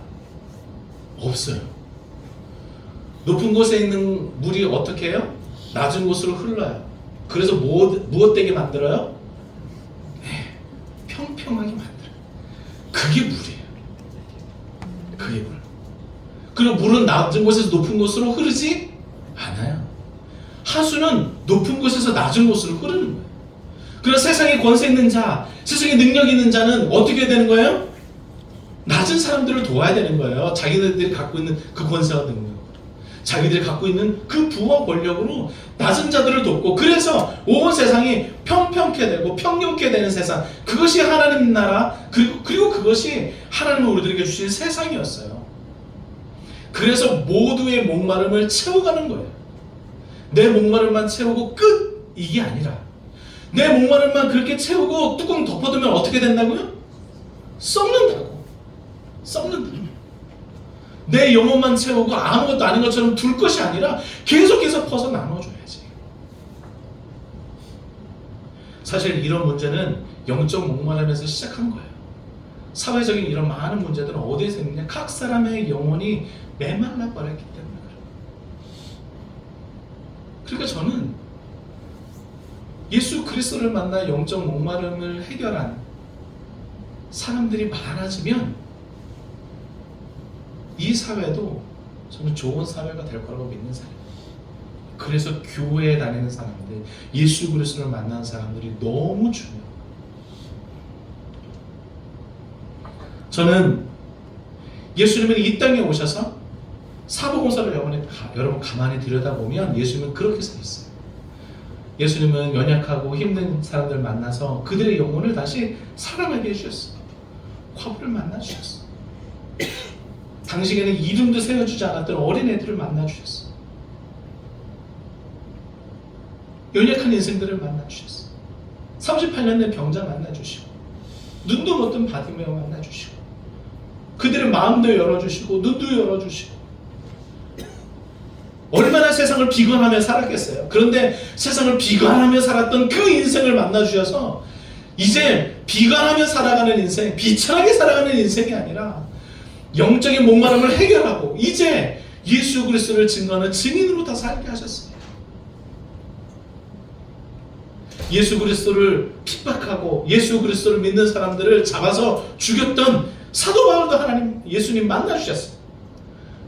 없어요. 높은 곳에 있는 물이 어떻게 해요? 낮은 곳으로 흘러요. 그래서 무엇 되게 만들어요? 네, 평평하게 만들어요. 그게 물이에요. 그게 물. 그리고 물은 낮은 곳에서 높은 곳으로 흐르지 않아요. 하수는 높은 곳에서 낮은 곳으로 흐르는 거예요. 그래서 세상에 권세 있는 자, 세상에 능력 있는 자는 어떻게 되는 거예요? 낮은 사람들을 도와야 되는 거예요. 자기들이 갖고 있는 그 권세와 능력, 자기들이 갖고 있는 그 부와 권력으로 낮은 자들을 돕고, 그래서 온 세상이 평평케 되고 평용케 되는 세상, 그것이 하나님 나라, 그리고 그것이 하나님이 우리들에게 주신 세상이었어요. 그래서 모두의 목마름을 채워가는 거예요. 내 목마름만 채우고 끝! 이게 아니라 내 목마름만 그렇게 채우고 뚜껑 덮어두면 어떻게 된다고요? 썩는다고. 내 영혼만 채우고 아무것도 아닌 것처럼 둘 것이 아니라 계속해서 퍼서 나눠줘야지. 사실 이런 문제는 영적 목마름에서 시작한 거예요. 사회적인 이런 많은 문제들은 어디에서 있느냐? 각 사람의 영혼이 메말라 버렸기 때문에 그래요. 그러니까 저는 예수 그리스도를 만나 영적 목마름을 해결한 사람들이 많아지면 이 사회도 저는 좋은 사회가 될 거라고 믿는 사람이에요. 그래서 교회에 다니는 사람들, 예수 그리스도를 만난 사람들이 너무 중요해요. 저는 예수님은 이 땅에 오셔서 사복음서를 여러분 가만히 들여다보면 예수님은 그렇게 사셨어요. 예수님은 연약하고 힘든 사람들 만나서 그들의 영혼을 다시 살아나게 해주셨어요. 과부를 만나주셨어요. 당시에는 이름도 세워주지 않았던 어린애들을 만나주셨어요. 연약한 인생들을 만나주셨어요. 38년 된 병자 만나주시고, 눈도 못 뜬 바디메오 만나주시고, 그들의 마음도 열어주시고 눈도 열어주시고, 얼마나 세상을 비관하며 살았겠어요. 그런데 세상을 비관하며 살았던 그 인생을 만나주셔서 이제 비관하며 살아가는 인생, 비천하게 살아가는 인생이 아니라 영적인 목마름을 해결하고 이제 예수 그리스도를 증거하는 증인으로 다 살게 하셨습니다. 예수 그리스도를 핍박하고 예수 그리스도를 믿는 사람들을 잡아서 죽였던 사도 바울도 예수님 만나주셨어요.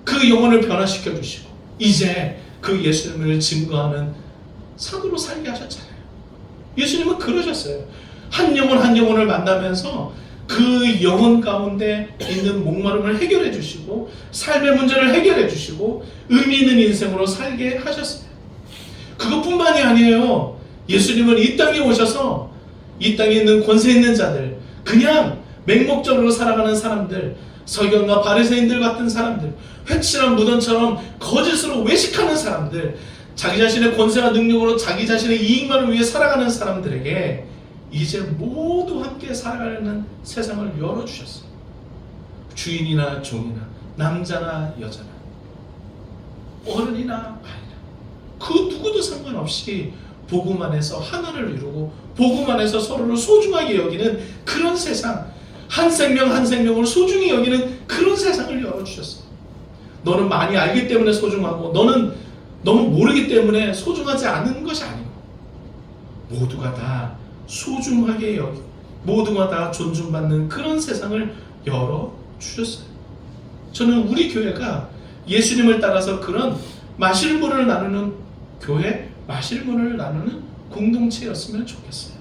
그 영혼을 변화시켜 주시고 이제 그 예수님을 증거하는 사도로 살게 하셨잖아요. 예수님은 그러셨어요. 한 영혼 한 영혼을 만나면서 그 영혼 가운데 있는 목마름을 해결해 주시고 삶의 문제를 해결해 주시고 의미 있는 인생으로 살게 하셨어요. 그것뿐만이 아니에요. 예수님은 이 땅에 오셔서 이 땅에 있는 권세 있는 자들, 그냥 맹목적으로 살아가는 사람들, 서기관과 바리새인들 같은 사람들, 회칠한 무덤처럼 거짓으로 외식하는 사람들, 자기 자신의 권세와 능력으로 자기 자신의 이익만을 위해 살아가는 사람들에게 이제 모두 함께 살아가는 세상을 열어주셨어요. 주인이나 종이나 남자나 여자나 어른이나 아이나 그 누구도 상관없이 복음 안에서 하나를 이루고 복음 안에서 서로를 소중하게 여기는 그런 세상, 한 생명 한 생명을 소중히 여기는 그런 세상을 열어주셨어요. 너는 많이 알기 때문에 소중하고 너는 너무 모르기 때문에 소중하지 않은 것이 아니고 모두가 다 소중하게 여기고 모두가 다 존중받는 그런 세상을 열어주셨어요. 저는 우리 교회가 예수님을 따라서 그런 마실 물을 나누는 교회, 마실 물을 나누는 공동체였으면 좋겠어요.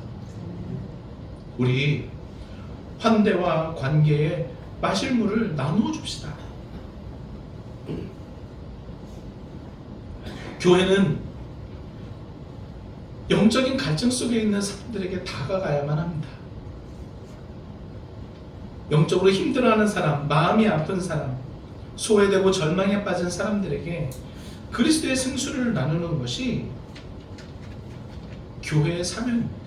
우리 환대와 관계에 마실 물을 나누어 줍시다. 교회는 영적인 갈증 속에 있는 사람들에게 다가가야만 합니다. 영적으로 힘들어하는 사람, 마음이 아픈 사람, 소외되고 절망에 빠진 사람들에게 그리스도의 생수를 나누는 것이 교회의 사명입니다.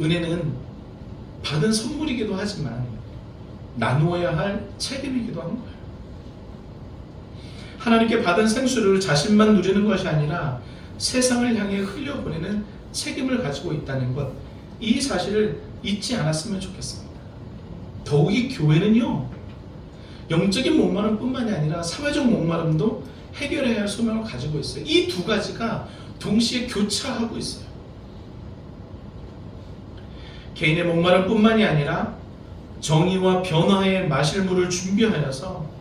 은혜는 받은 선물이기도 하지만 나누어야 할 책임이기도 한 거예요. 하나님께 받은 생수를 자신만 누리는 것이 아니라 세상을 향해 흘려보내는 책임을 가지고 있다는 것, 이 사실을 잊지 않았으면 좋겠습니다. 더욱이 교회는요, 영적인 목마름 뿐만이 아니라 사회적 목마름도 해결해야 할 소명을 가지고 있어요. 이 두 가지가 동시에 교차하고 있어요. 개인의 목마름 뿐만이 아니라 정의와 변화의 마실 물을 준비하여서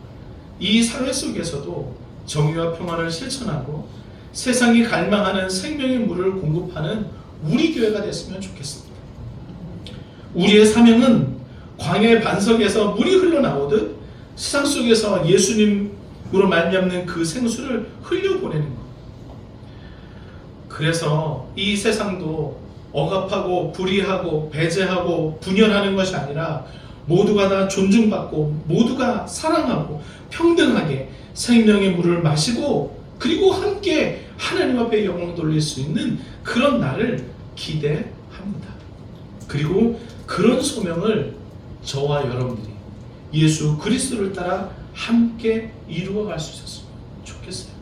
이 사회 속에서도 정의와 평안을 실천하고 세상이 갈망하는 생명의 물을 공급하는 우리 교회가 됐으면 좋겠습니다. 우리의 사명은 광야의 반석에서 물이 흘러나오듯 세상 속에서 예수님으로 말미암는 그 생수를 흘려보내는 것. 그래서 이 세상도 억압하고 불의하고 배제하고 분열하는 것이 아니라 모두가 다 존중받고 모두가 사랑하고 평등하게 생명의 물을 마시고 그리고 함께 하나님 앞에 영광 돌릴 수 있는 그런 날을 기대합니다. 그리고 그런 소명을 저와 여러분들이 예수 그리스도를 따라 함께 이루어갈 수 있었으면 좋겠어요.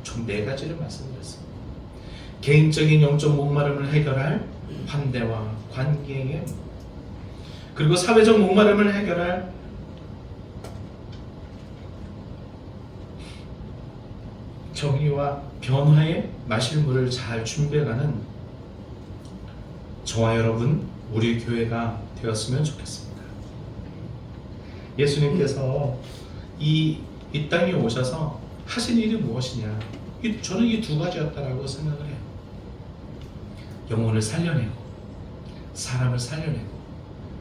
총 4가지를 말씀드렸습니다. 개인적인 영적 목마름을 해결할 환대와 관계의, 그리고 사회적 목마름을 해결할 정의와 변화의 마실 물을 잘 준비해가는 저와 여러분, 우리 교회가 되었으면 좋겠습니다. 예수님께서 이 땅에 오셔서 하신 일이 무엇이냐? 저는 이 2가지였다라고 생각을 해요. 영혼을 살려내고 사람을 살려내고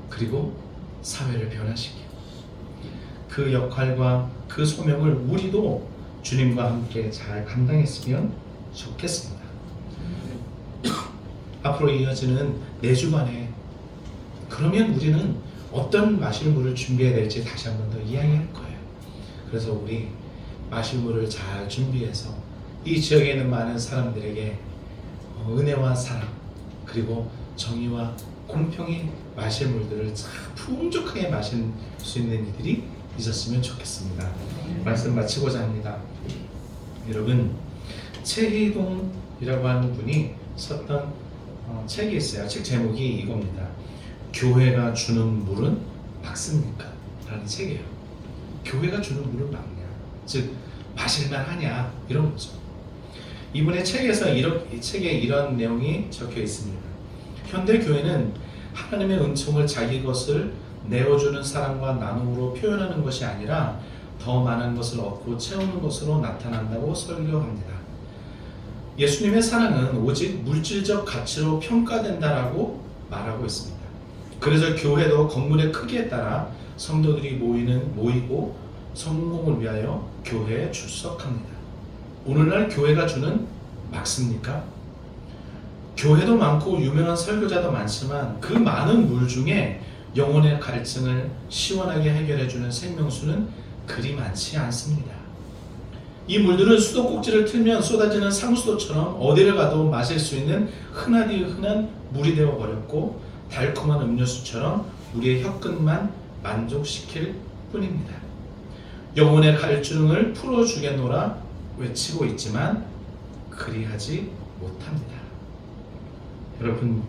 그리고 사회를 변화시키고, 그 역할과 그 소명을 우리도 주님과 함께 잘 감당했으면 좋겠습니다. 앞으로 이어지는 4주간에 그러면 우리는 어떤 마실 물을 준비해야 될지 다시 한 번 더 이야기할 거예요. 그래서 우리 마실 물을 잘 준비해서 이 지역에 있는 많은 사람들에게 은혜와 사랑 그리고 정의와 공평히 마실 물들을 참 풍족하게 마실 수 있는 이들이 있었으면 좋겠습니다. 말씀 마치고자 합니다. 여러분, 최희동이라고 하는 분이 썼던 책이 있어요. 책 제목이 이겁니다. 교회가 주는 물은 막습니까? 라는 책이에요. 교회가 주는 물은 막냐? 즉 마실만 하냐? 이런 거죠. 이분의 책에서 이 책에 이런 내용이 적혀 있습니다. 현대 교회는 하나님의 은총을 자기 것을 내어주는 사랑과 나눔으로 표현하는 것이 아니라 더 많은 것을 얻고 채우는 것으로 나타난다고 설교합니다. 예수님의 사랑은 오직 물질적 가치로 평가된다라고 말하고 있습니다. 그래서 교회도 건물의 크기에 따라 성도들이 모이고 성공을 위하여 교회에 출석합니다. 오늘날 교회가 주는 막습니까? 교회도 많고 유명한 설교자도 많지만 그 많은 물 중에 영혼의 갈증을 시원하게 해결해주는 생명수는 그리 많지 않습니다. 이 물들은 수도꼭지를 틀면 쏟아지는 상수도처럼 어디를 가도 마실 수 있는 흔하디 흔한 물이 되어 버렸고 달콤한 음료수처럼 우리의 혀끝만 만족시킬 뿐입니다. 영혼의 갈증을 풀어주겠노라 외치고 있지만 그리하지 못합니다. 여러분,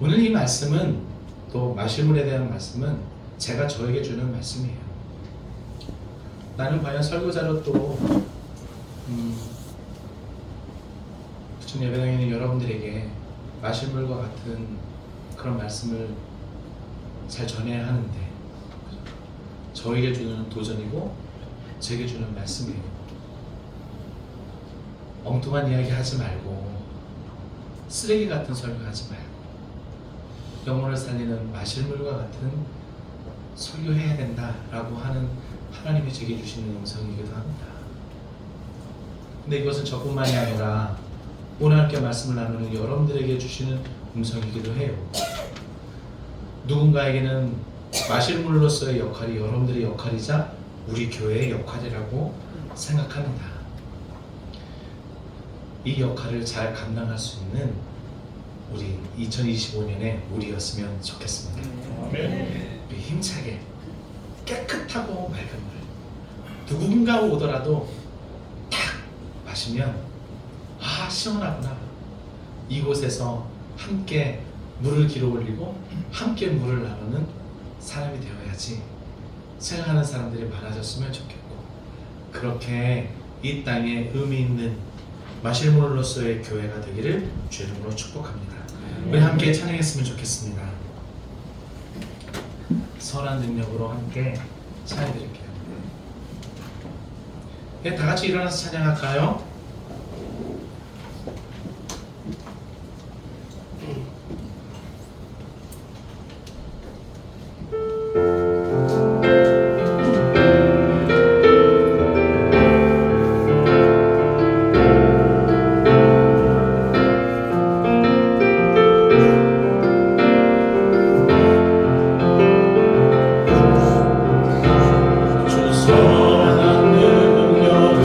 오늘 이 말씀은, 또 마실 물에 대한 말씀은 제가 저에게 주는 말씀이에요. 나는 과연 설교자로 또 부천 예배당에 있는 여러분들에게 마실 물과 같은 그런 말씀을 잘 전해야 하는데 저에게 주는 도전이고 제게 주는 말씀이에요. 엉뚱한 이야기 하지 말고 쓰레기 같은 설교하지 말고 영혼을 살리는 마실 물과 같은 설교해야 된다라고 하는 하나님이 제게 주시는 음성이기도 합니다. 근데 이것은 저뿐만이 아니라 오늘 함께 말씀을 나누는 여러분들에게 주시는 음성이기도 해요. 누군가에게는 마실 물로서의 역할이 여러분들의 역할이자 우리 교회의 역할이라고 생각합니다. 이 역할을 잘 감당할 수 있는 우리 2025년에 우리였으면 좋겠습니다. 우리 힘차게 깨끗하고 맑은 물, 누군가 오더라도 딱 마시면 아 시원하구나, 이곳에서 함께 물을 길어 올리고 함께 물을 나누는 사람이 되어야지 생각하는 사람들이 많아졌으면 좋겠고, 그렇게 이 땅에 의미 있는 마실 물로서의 교회가 되기를 주 이름으로 축복합니다. 우리 함께 찬양했으면 좋겠습니다. 선한 능력으로 함께 찬양드릴게요. 네, 다 같이 일어나서 찬양할까요? 선한 능력으로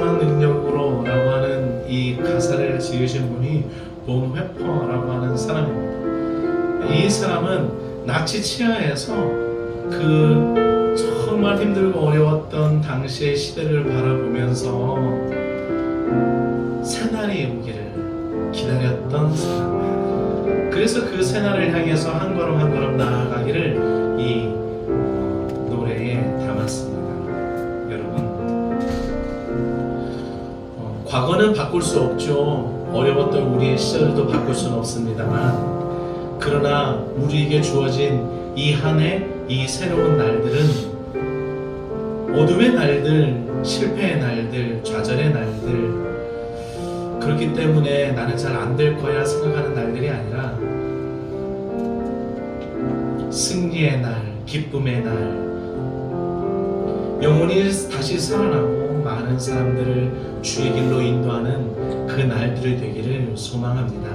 비참한 능력으로 라고 하는 이 가사를 지으신 분이 본 회퍼라고 하는 사람입니다. 이 사람은 나치 치하에서 그 정말 힘들고 어려웠던 당시의 시대를 바라보면서 새날이 오기를 기다렸던 사람. 그래서 그 새날을 향해서 한 걸음 한 걸음 나아가기를 이 노래에 담았습니다. 여러분, 과거는 바꿀 수 없죠. 어려웠던 우리의 시절도 바꿀 수는 없습니다만, 그러나 우리에게 주어진 이 한 해, 이 새로운 날들은 어둠의 날들, 실패의 날들, 좌절의 날들, 그렇기 때문에 나는 잘 안 될 거야 생각하는 날들이 아니라 승리의 날, 기쁨의 날, 영혼이 다시 살아나고 많은 사람들을 주의 길로 인도하는 그 날들이 되기를 소망합니다.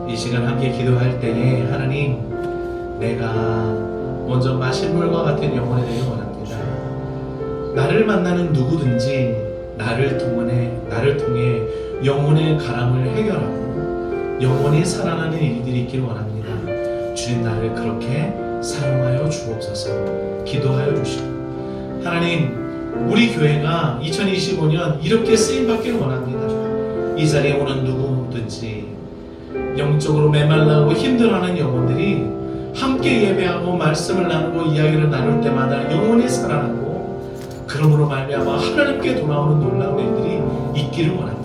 이 시간 함께 기도할 때에 하나님, 내가 먼저 마신 물과 같은 영혼이 되길 원합니다. 나를 만나는 누구든지 나를 통해 영혼의 가람을 해결하고 영혼이 살아나는 일들이 있기를 원합니다. 주님, 나를 그렇게 사용하여 주옵소서. 기도하여 주시고, 하나님, 우리 교회가 2025년 이렇게 쓰임받기를 원합니다. 이 자리에 오는 누구든지 영적으로 메말라고 힘들어하는 영혼들이 함께 예배하고 말씀을 나누고 이야기를 나눌 때마다 영혼이 살아나고, 그러므로 말미암아 하나님께 돌아오는 놀라운 일들이 있기를 원합니다.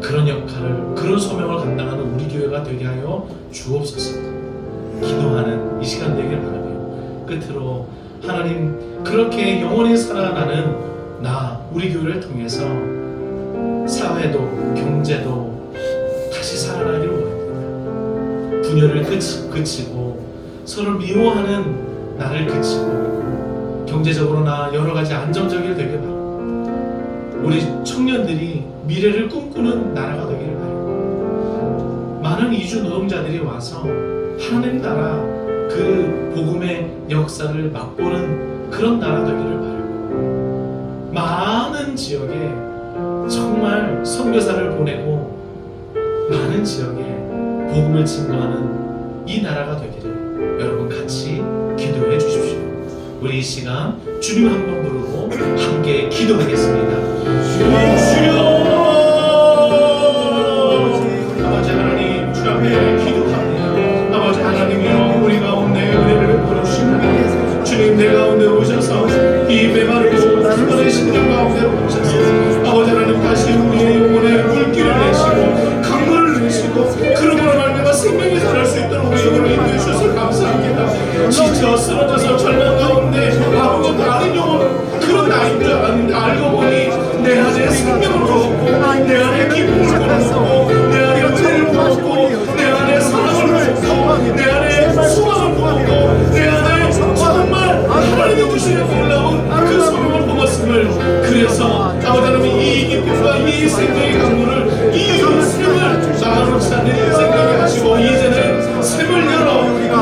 그런 역할을, 그런 소명을 감당하는 우리 교회가 되게 하여 주옵소서. 기도하는 이 시간 되기를 바라며, 끝으로 하나님, 그렇게 영원히 살아나는 우리 교회를 통해서 사회도 경제도 다시 살아나기를 원합니다. 분열을 그치고 서로 미워하는 나를 그치고 경제적으로나 여러 가지 안정적이 되길 바랍니다. 우리 청년들이 미래를 꿈꾸는 나라가 되기를 바랍니다. 많은 이주 노동자들이 와서 하나님 나라 그 복음의 역사를 맛보는 그런 나라 되기를 바라고, 많은 지역에 정말 선교사를 보내고 많은 지역에 복음을 증거하는 이 나라가 되기를 여러분 같이 기도해 주십시오. 우리 이 시간 주님 한 번 부르고 함께 기도하겠습니다. 주여, 아버지 하나님, 주 앞에 기도합니다. 아버지 하나님이여, 우리 가운데 은혜를 베풀어 주시고 주님 내 가운데 오셔서 이 메마르고 수많은 심령 가운데로 오셔서 아버지 하나님 다시 우리의 영혼에 물기를 내시고 강물을 내시고 그러므로 말미암아 생명이 자랄 수 있도록 우리 영혼을 인도해 주셔서 감사합니다. 지쳐 쓰러져서 절망 가운데 아무것도 아닌 영혼, 그런 나인 줄 알았는데 알고 보니 내 안에 생명을 얻고 내 안에 기쁨을 얻고 내 안에 은혜를 얻고 내 안에 사랑을 얻고 내 안에 소망을 얻고 내 안에 정말 하나님이 주시는 놀라운 그 소명을 먹었음을, 그래서 아버지 하나님 이 기쁨과 이 생명의 강물을, 이 샘을 나누지 않는 생명이 하시고 이제는 샘을 열어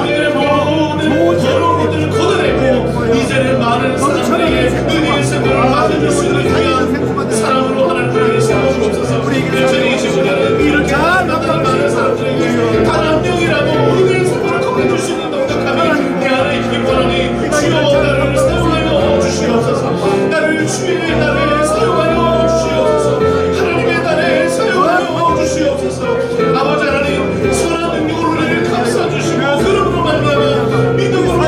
우리의 모든 더러운 것들을 걷어내고 이제는 많은 사람들에게 은혜의 샘을 맞아줄 수 있는 귀한 사랑으로 하나님을 세워주옵소서. 2025년은 이렇게 나타난 많은 사람들에게 단 한 명이라도 은혜의 샘을 건네줄 수 있는 넉넉함이 내 안에 있기 원하니 주여 나를 사용하여 주시옵소서. 나를 주의 날에 사용하여 주시옵소서. 하나님의 날에 사용하여 주시옵소서. 아버지 하나님, 선한 능력으로 우리를 감싸주시고 그러므로 말미암아 믿음으로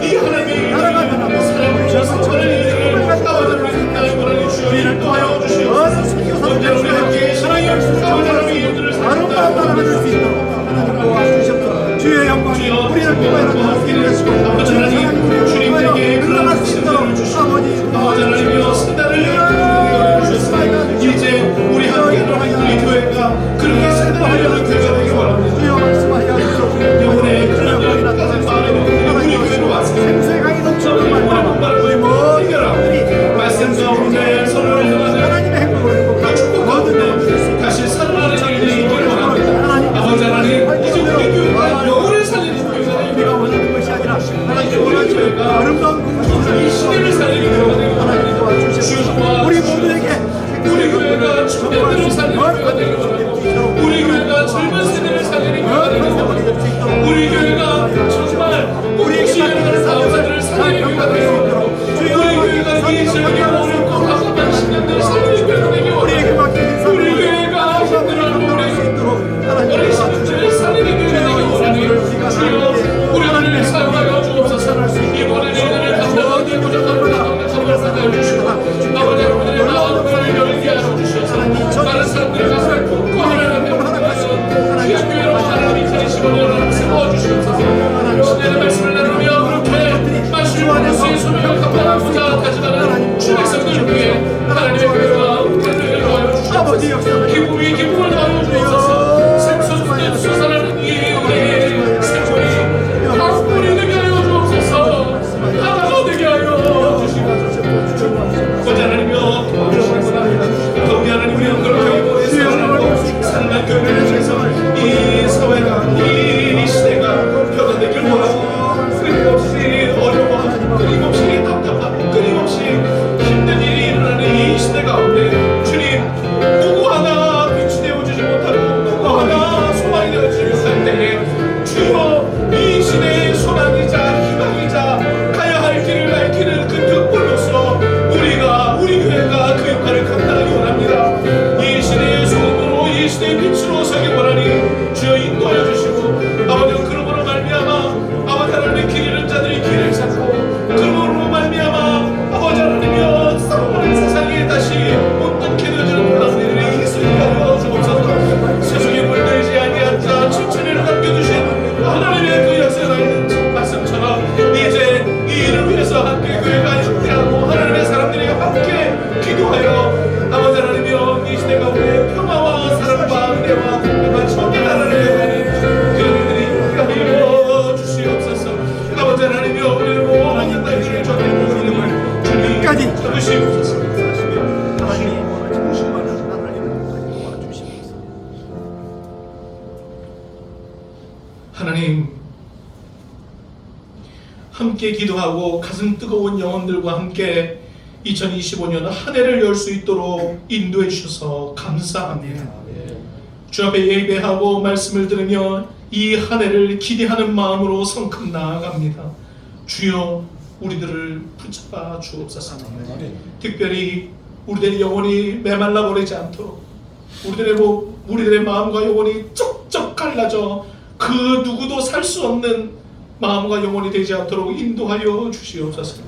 이 하나님의 사랑을 주셔서 일들을 아버지 하나님 나의 권한이 주여 인도하여 주시옵소서. 언제나 우리 함께 하나님 아버지 하나님의 일들을 따라갈 수 있도록 하나님 도와주셨고 주의 영광이 우리를 통하여 하시고 아버지 하나님, 주님에게 그런 신들을 주시고 아버지 하나님이여 신단을 인도해 주셨으니 이제 우리 함께하는 우리 교회가 그렇게 신단하려는 교회가 되기 원합니다. 영혼의 그런 영혼까지 마음에 우리 교회로 와서 생수의 넘치는 말씀을 해결하고 말씀 가운데 서로를 향하는 그 축복 가운데 다시 살아나는 일들이 있기를 원합니다. 아버지 하나님, 이제 우리 교회가 영혼을 살리는 교회가 우리가 원하는 것이 아니라 하나님께 우리 원하는 교회가 아름다운 이 시대를 살리는 교회가 되기 원합니다. 우리 하나님, 함께 기도하고 가슴 뜨거운 영혼들과 함께 2025년 한 해를 열 수 있도록 인도해 주셔서 감사합니다. 주 앞에 예배하고 말씀을 들으며 이 한 해를 기대하는 마음으로 성큼 나아갑니다. 주여, 우리들을 붙잡아 주옵소서. 특별히 우리들의 영혼이 메말라 버리지 않도록, 우리들의 마음과 영혼이 쩍쩍 갈라져 그 누구도 살 수 없는 마음과 영혼이 되지 않도록 인도하여 주시옵소서.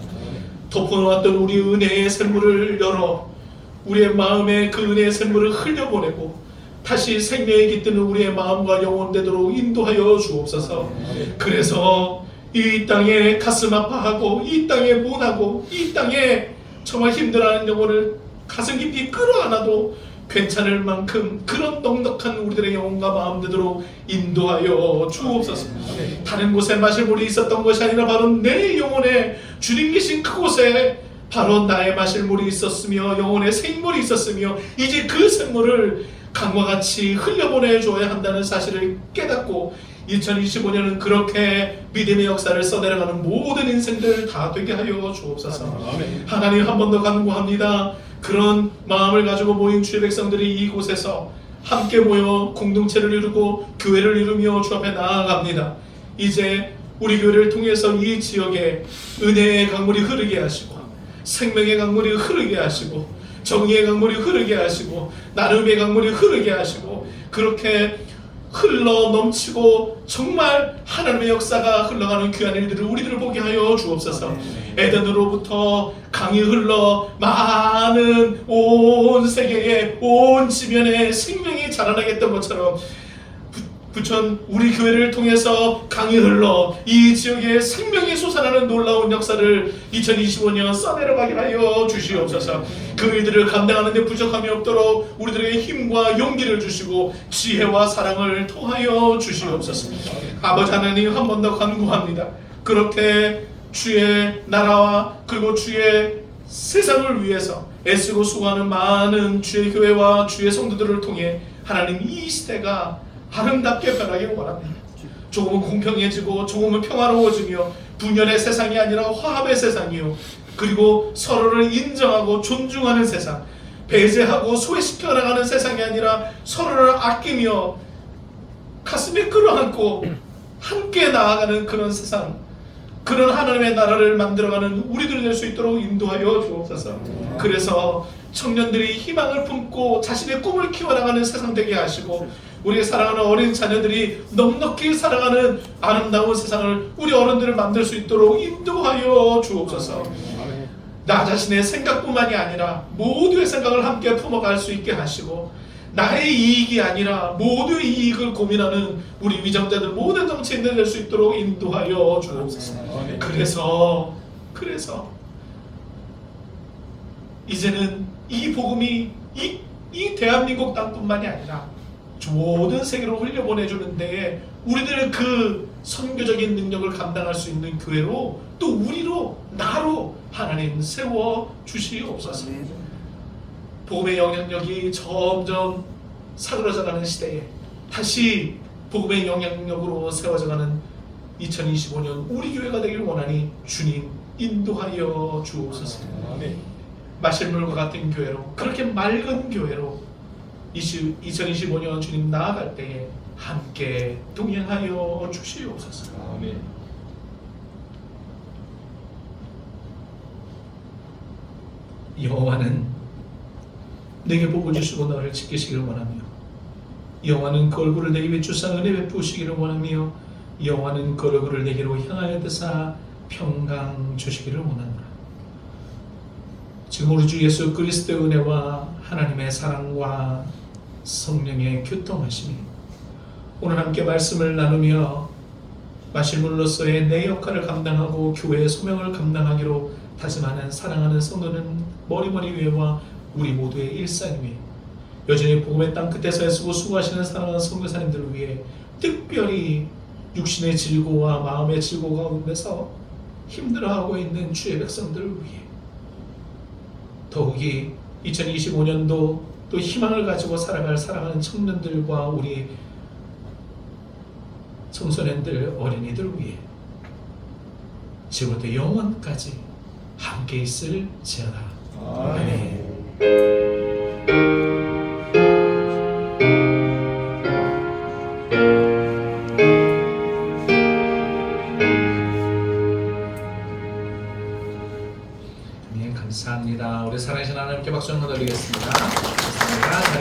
덮어놓았던 우리 은혜의 샘물을 열어 우리의 마음에 그 은혜의 샘물을 흘려보내고 다시 생명이 깃드는 우리의 마음과 영혼 되도록 인도하여 주옵소서. 그래서 이 땅에 가슴 아파하고 이 땅에 모나고 이 땅에 정말 힘들어하는 영혼을 가슴 깊이 끌어안아도 괜찮을 만큼 그런 넉넉한 우리들의 영혼과 마음 되도록 인도하여 주옵소서. 다른 곳에 마실 물이 있었던 것이 아니라 바로 내 영혼에 주님 계신 그곳에 바로 나의 마실 물이 있었으며 영혼의 생물이 있었으며 이제 그 생물을 강과 같이 흘려보내 줘야 한다는 사실을 깨닫고 2025년은 그렇게 믿음의 역사를 써내려가는 모든 인생들 다 되게 하여 주옵소서. 하나님, 한 번 더 간구합니다. 그런 마음을 가지고 모인 주의 백성들이 이곳에서 함께 모여 공동체를 이루고 교회를 이루며 주 앞에 나아갑니다. 이제 우리 교회를 통해서 이 지역에 은혜의 강물이 흐르게 하시고 생명의 강물이 흐르게 하시고 정의의 강물이 흐르게 하시고 나눔의 강물이 흐르게 하시고 그렇게 흘러 넘치고 정말 하나님의 역사가 흘러가는 귀한 일들을 우리들을 보게 하여 주옵소서. 에덴으로부터 강이 흘러 많은 온 세계에 온 지면에 생명이 자라나게 했던 것처럼 부천 우리 교회를 통해서 강이 흘러 이 지역에 생명이 솟아나는 놀라운 역사를 2025년 써내려가게 하여 주시옵소서. 그 일들을 감당하는 데 부족함이 없도록 우리들에게 힘과 용기를 주시고 지혜와 사랑을 통하여 주시옵소서. 아버지 하나님, 한 번 더 간구합니다. 그렇게 주의 나라와 그리고 주의 세상을 위해서 애쓰고 수고하는 많은 주의 교회와 주의 성도들을 통해 하나님 이 시대가 아름답게 변하기를 원합니다. 조금은 공평해지고 조금은 평화로워지며 분열의 세상이 아니라 화합의 세상이요, 그리고 서로를 인정하고 존중하는 세상, 배제하고 소외시켜 나가는 세상이 아니라 서로를 아끼며 가슴에 끌어안고 함께 나아가는 그런 세상, 그런 하나님의 나라를 만들어가는 우리들이 될 수 있도록 인도하여 주옵소서. 그래서 청년들이 희망을 품고 자신의 꿈을 키워나가는 세상 되게 하시고 우리의 사랑하는 어린 자녀들이 넉넉히 살아가는 아름다운 세상을 우리 어른들을 만들 수 있도록 인도하여 주옵소서. 나 자신의 생각뿐만이 아니라 모두의 생각을 함께 품어갈 수 있게 하시고 나의 이익이 아니라 모두의 이익을 고민하는 우리 위정자들 모든 정치인들 될 수 있도록 인도하여 주옵소서. 그래서 이제는 이 복음이 이 대한민국 땅뿐만이 아니라 모든 세계로 흘려보내주는 데에 우리들의 그 선교적인 능력을 감당할 수 있는 교회로 또 우리로 나로 하나님 세워 주시옵소서. 복음의 영향력이 점점 사그러져가는 시대에 다시 복음의 영향력으로 세워져가는 2025년 우리 교회가 되길 원하니 주님 인도하여 주옵소서. 마실 물과 같은 교회로, 그렇게 맑은 교회로 2025년 주님 나아갈 때에 함께 동행하여 주시옵소서. 여호와는 내게 복을 주시고 너를 지키시기를 원하며 여호와는 그 얼굴을 내게 비추사 은혜 베푸시기를 원하며 여호와는 그 얼굴을 내게로 향하여 드사 평강 주시기를 원하노라. 지금 우리 주 예수 그리스도의 은혜와 하나님의 사랑과 성령의 교통하심이 오늘 함께 말씀을 나누며 마실 물로서의 내 역할을 감당하고 교회의 소명을 감당하기로 다짐하는 사랑하는 성도는 머리머리 위에와 우리 모두의 일상 위에 여전히 복음의 땅 끝에서 애쓰고 수고하시는 사랑하는 선교사님들을 위해 특별히 육신의 질고와 마음의 질고 가운데서 힘들어하고 있는 주의 백성들을 위해 더욱이 2025년도 또 희망을 가지고 살아갈 사랑하는 청년들과 우리 청소년들, 어린이들 위해 지금부터 영원까지 함께 있을지어다. 아멘. 감사합니다. 우리 살아계신 하나님께 박수 한번 드리겠습니다. 감사합니다.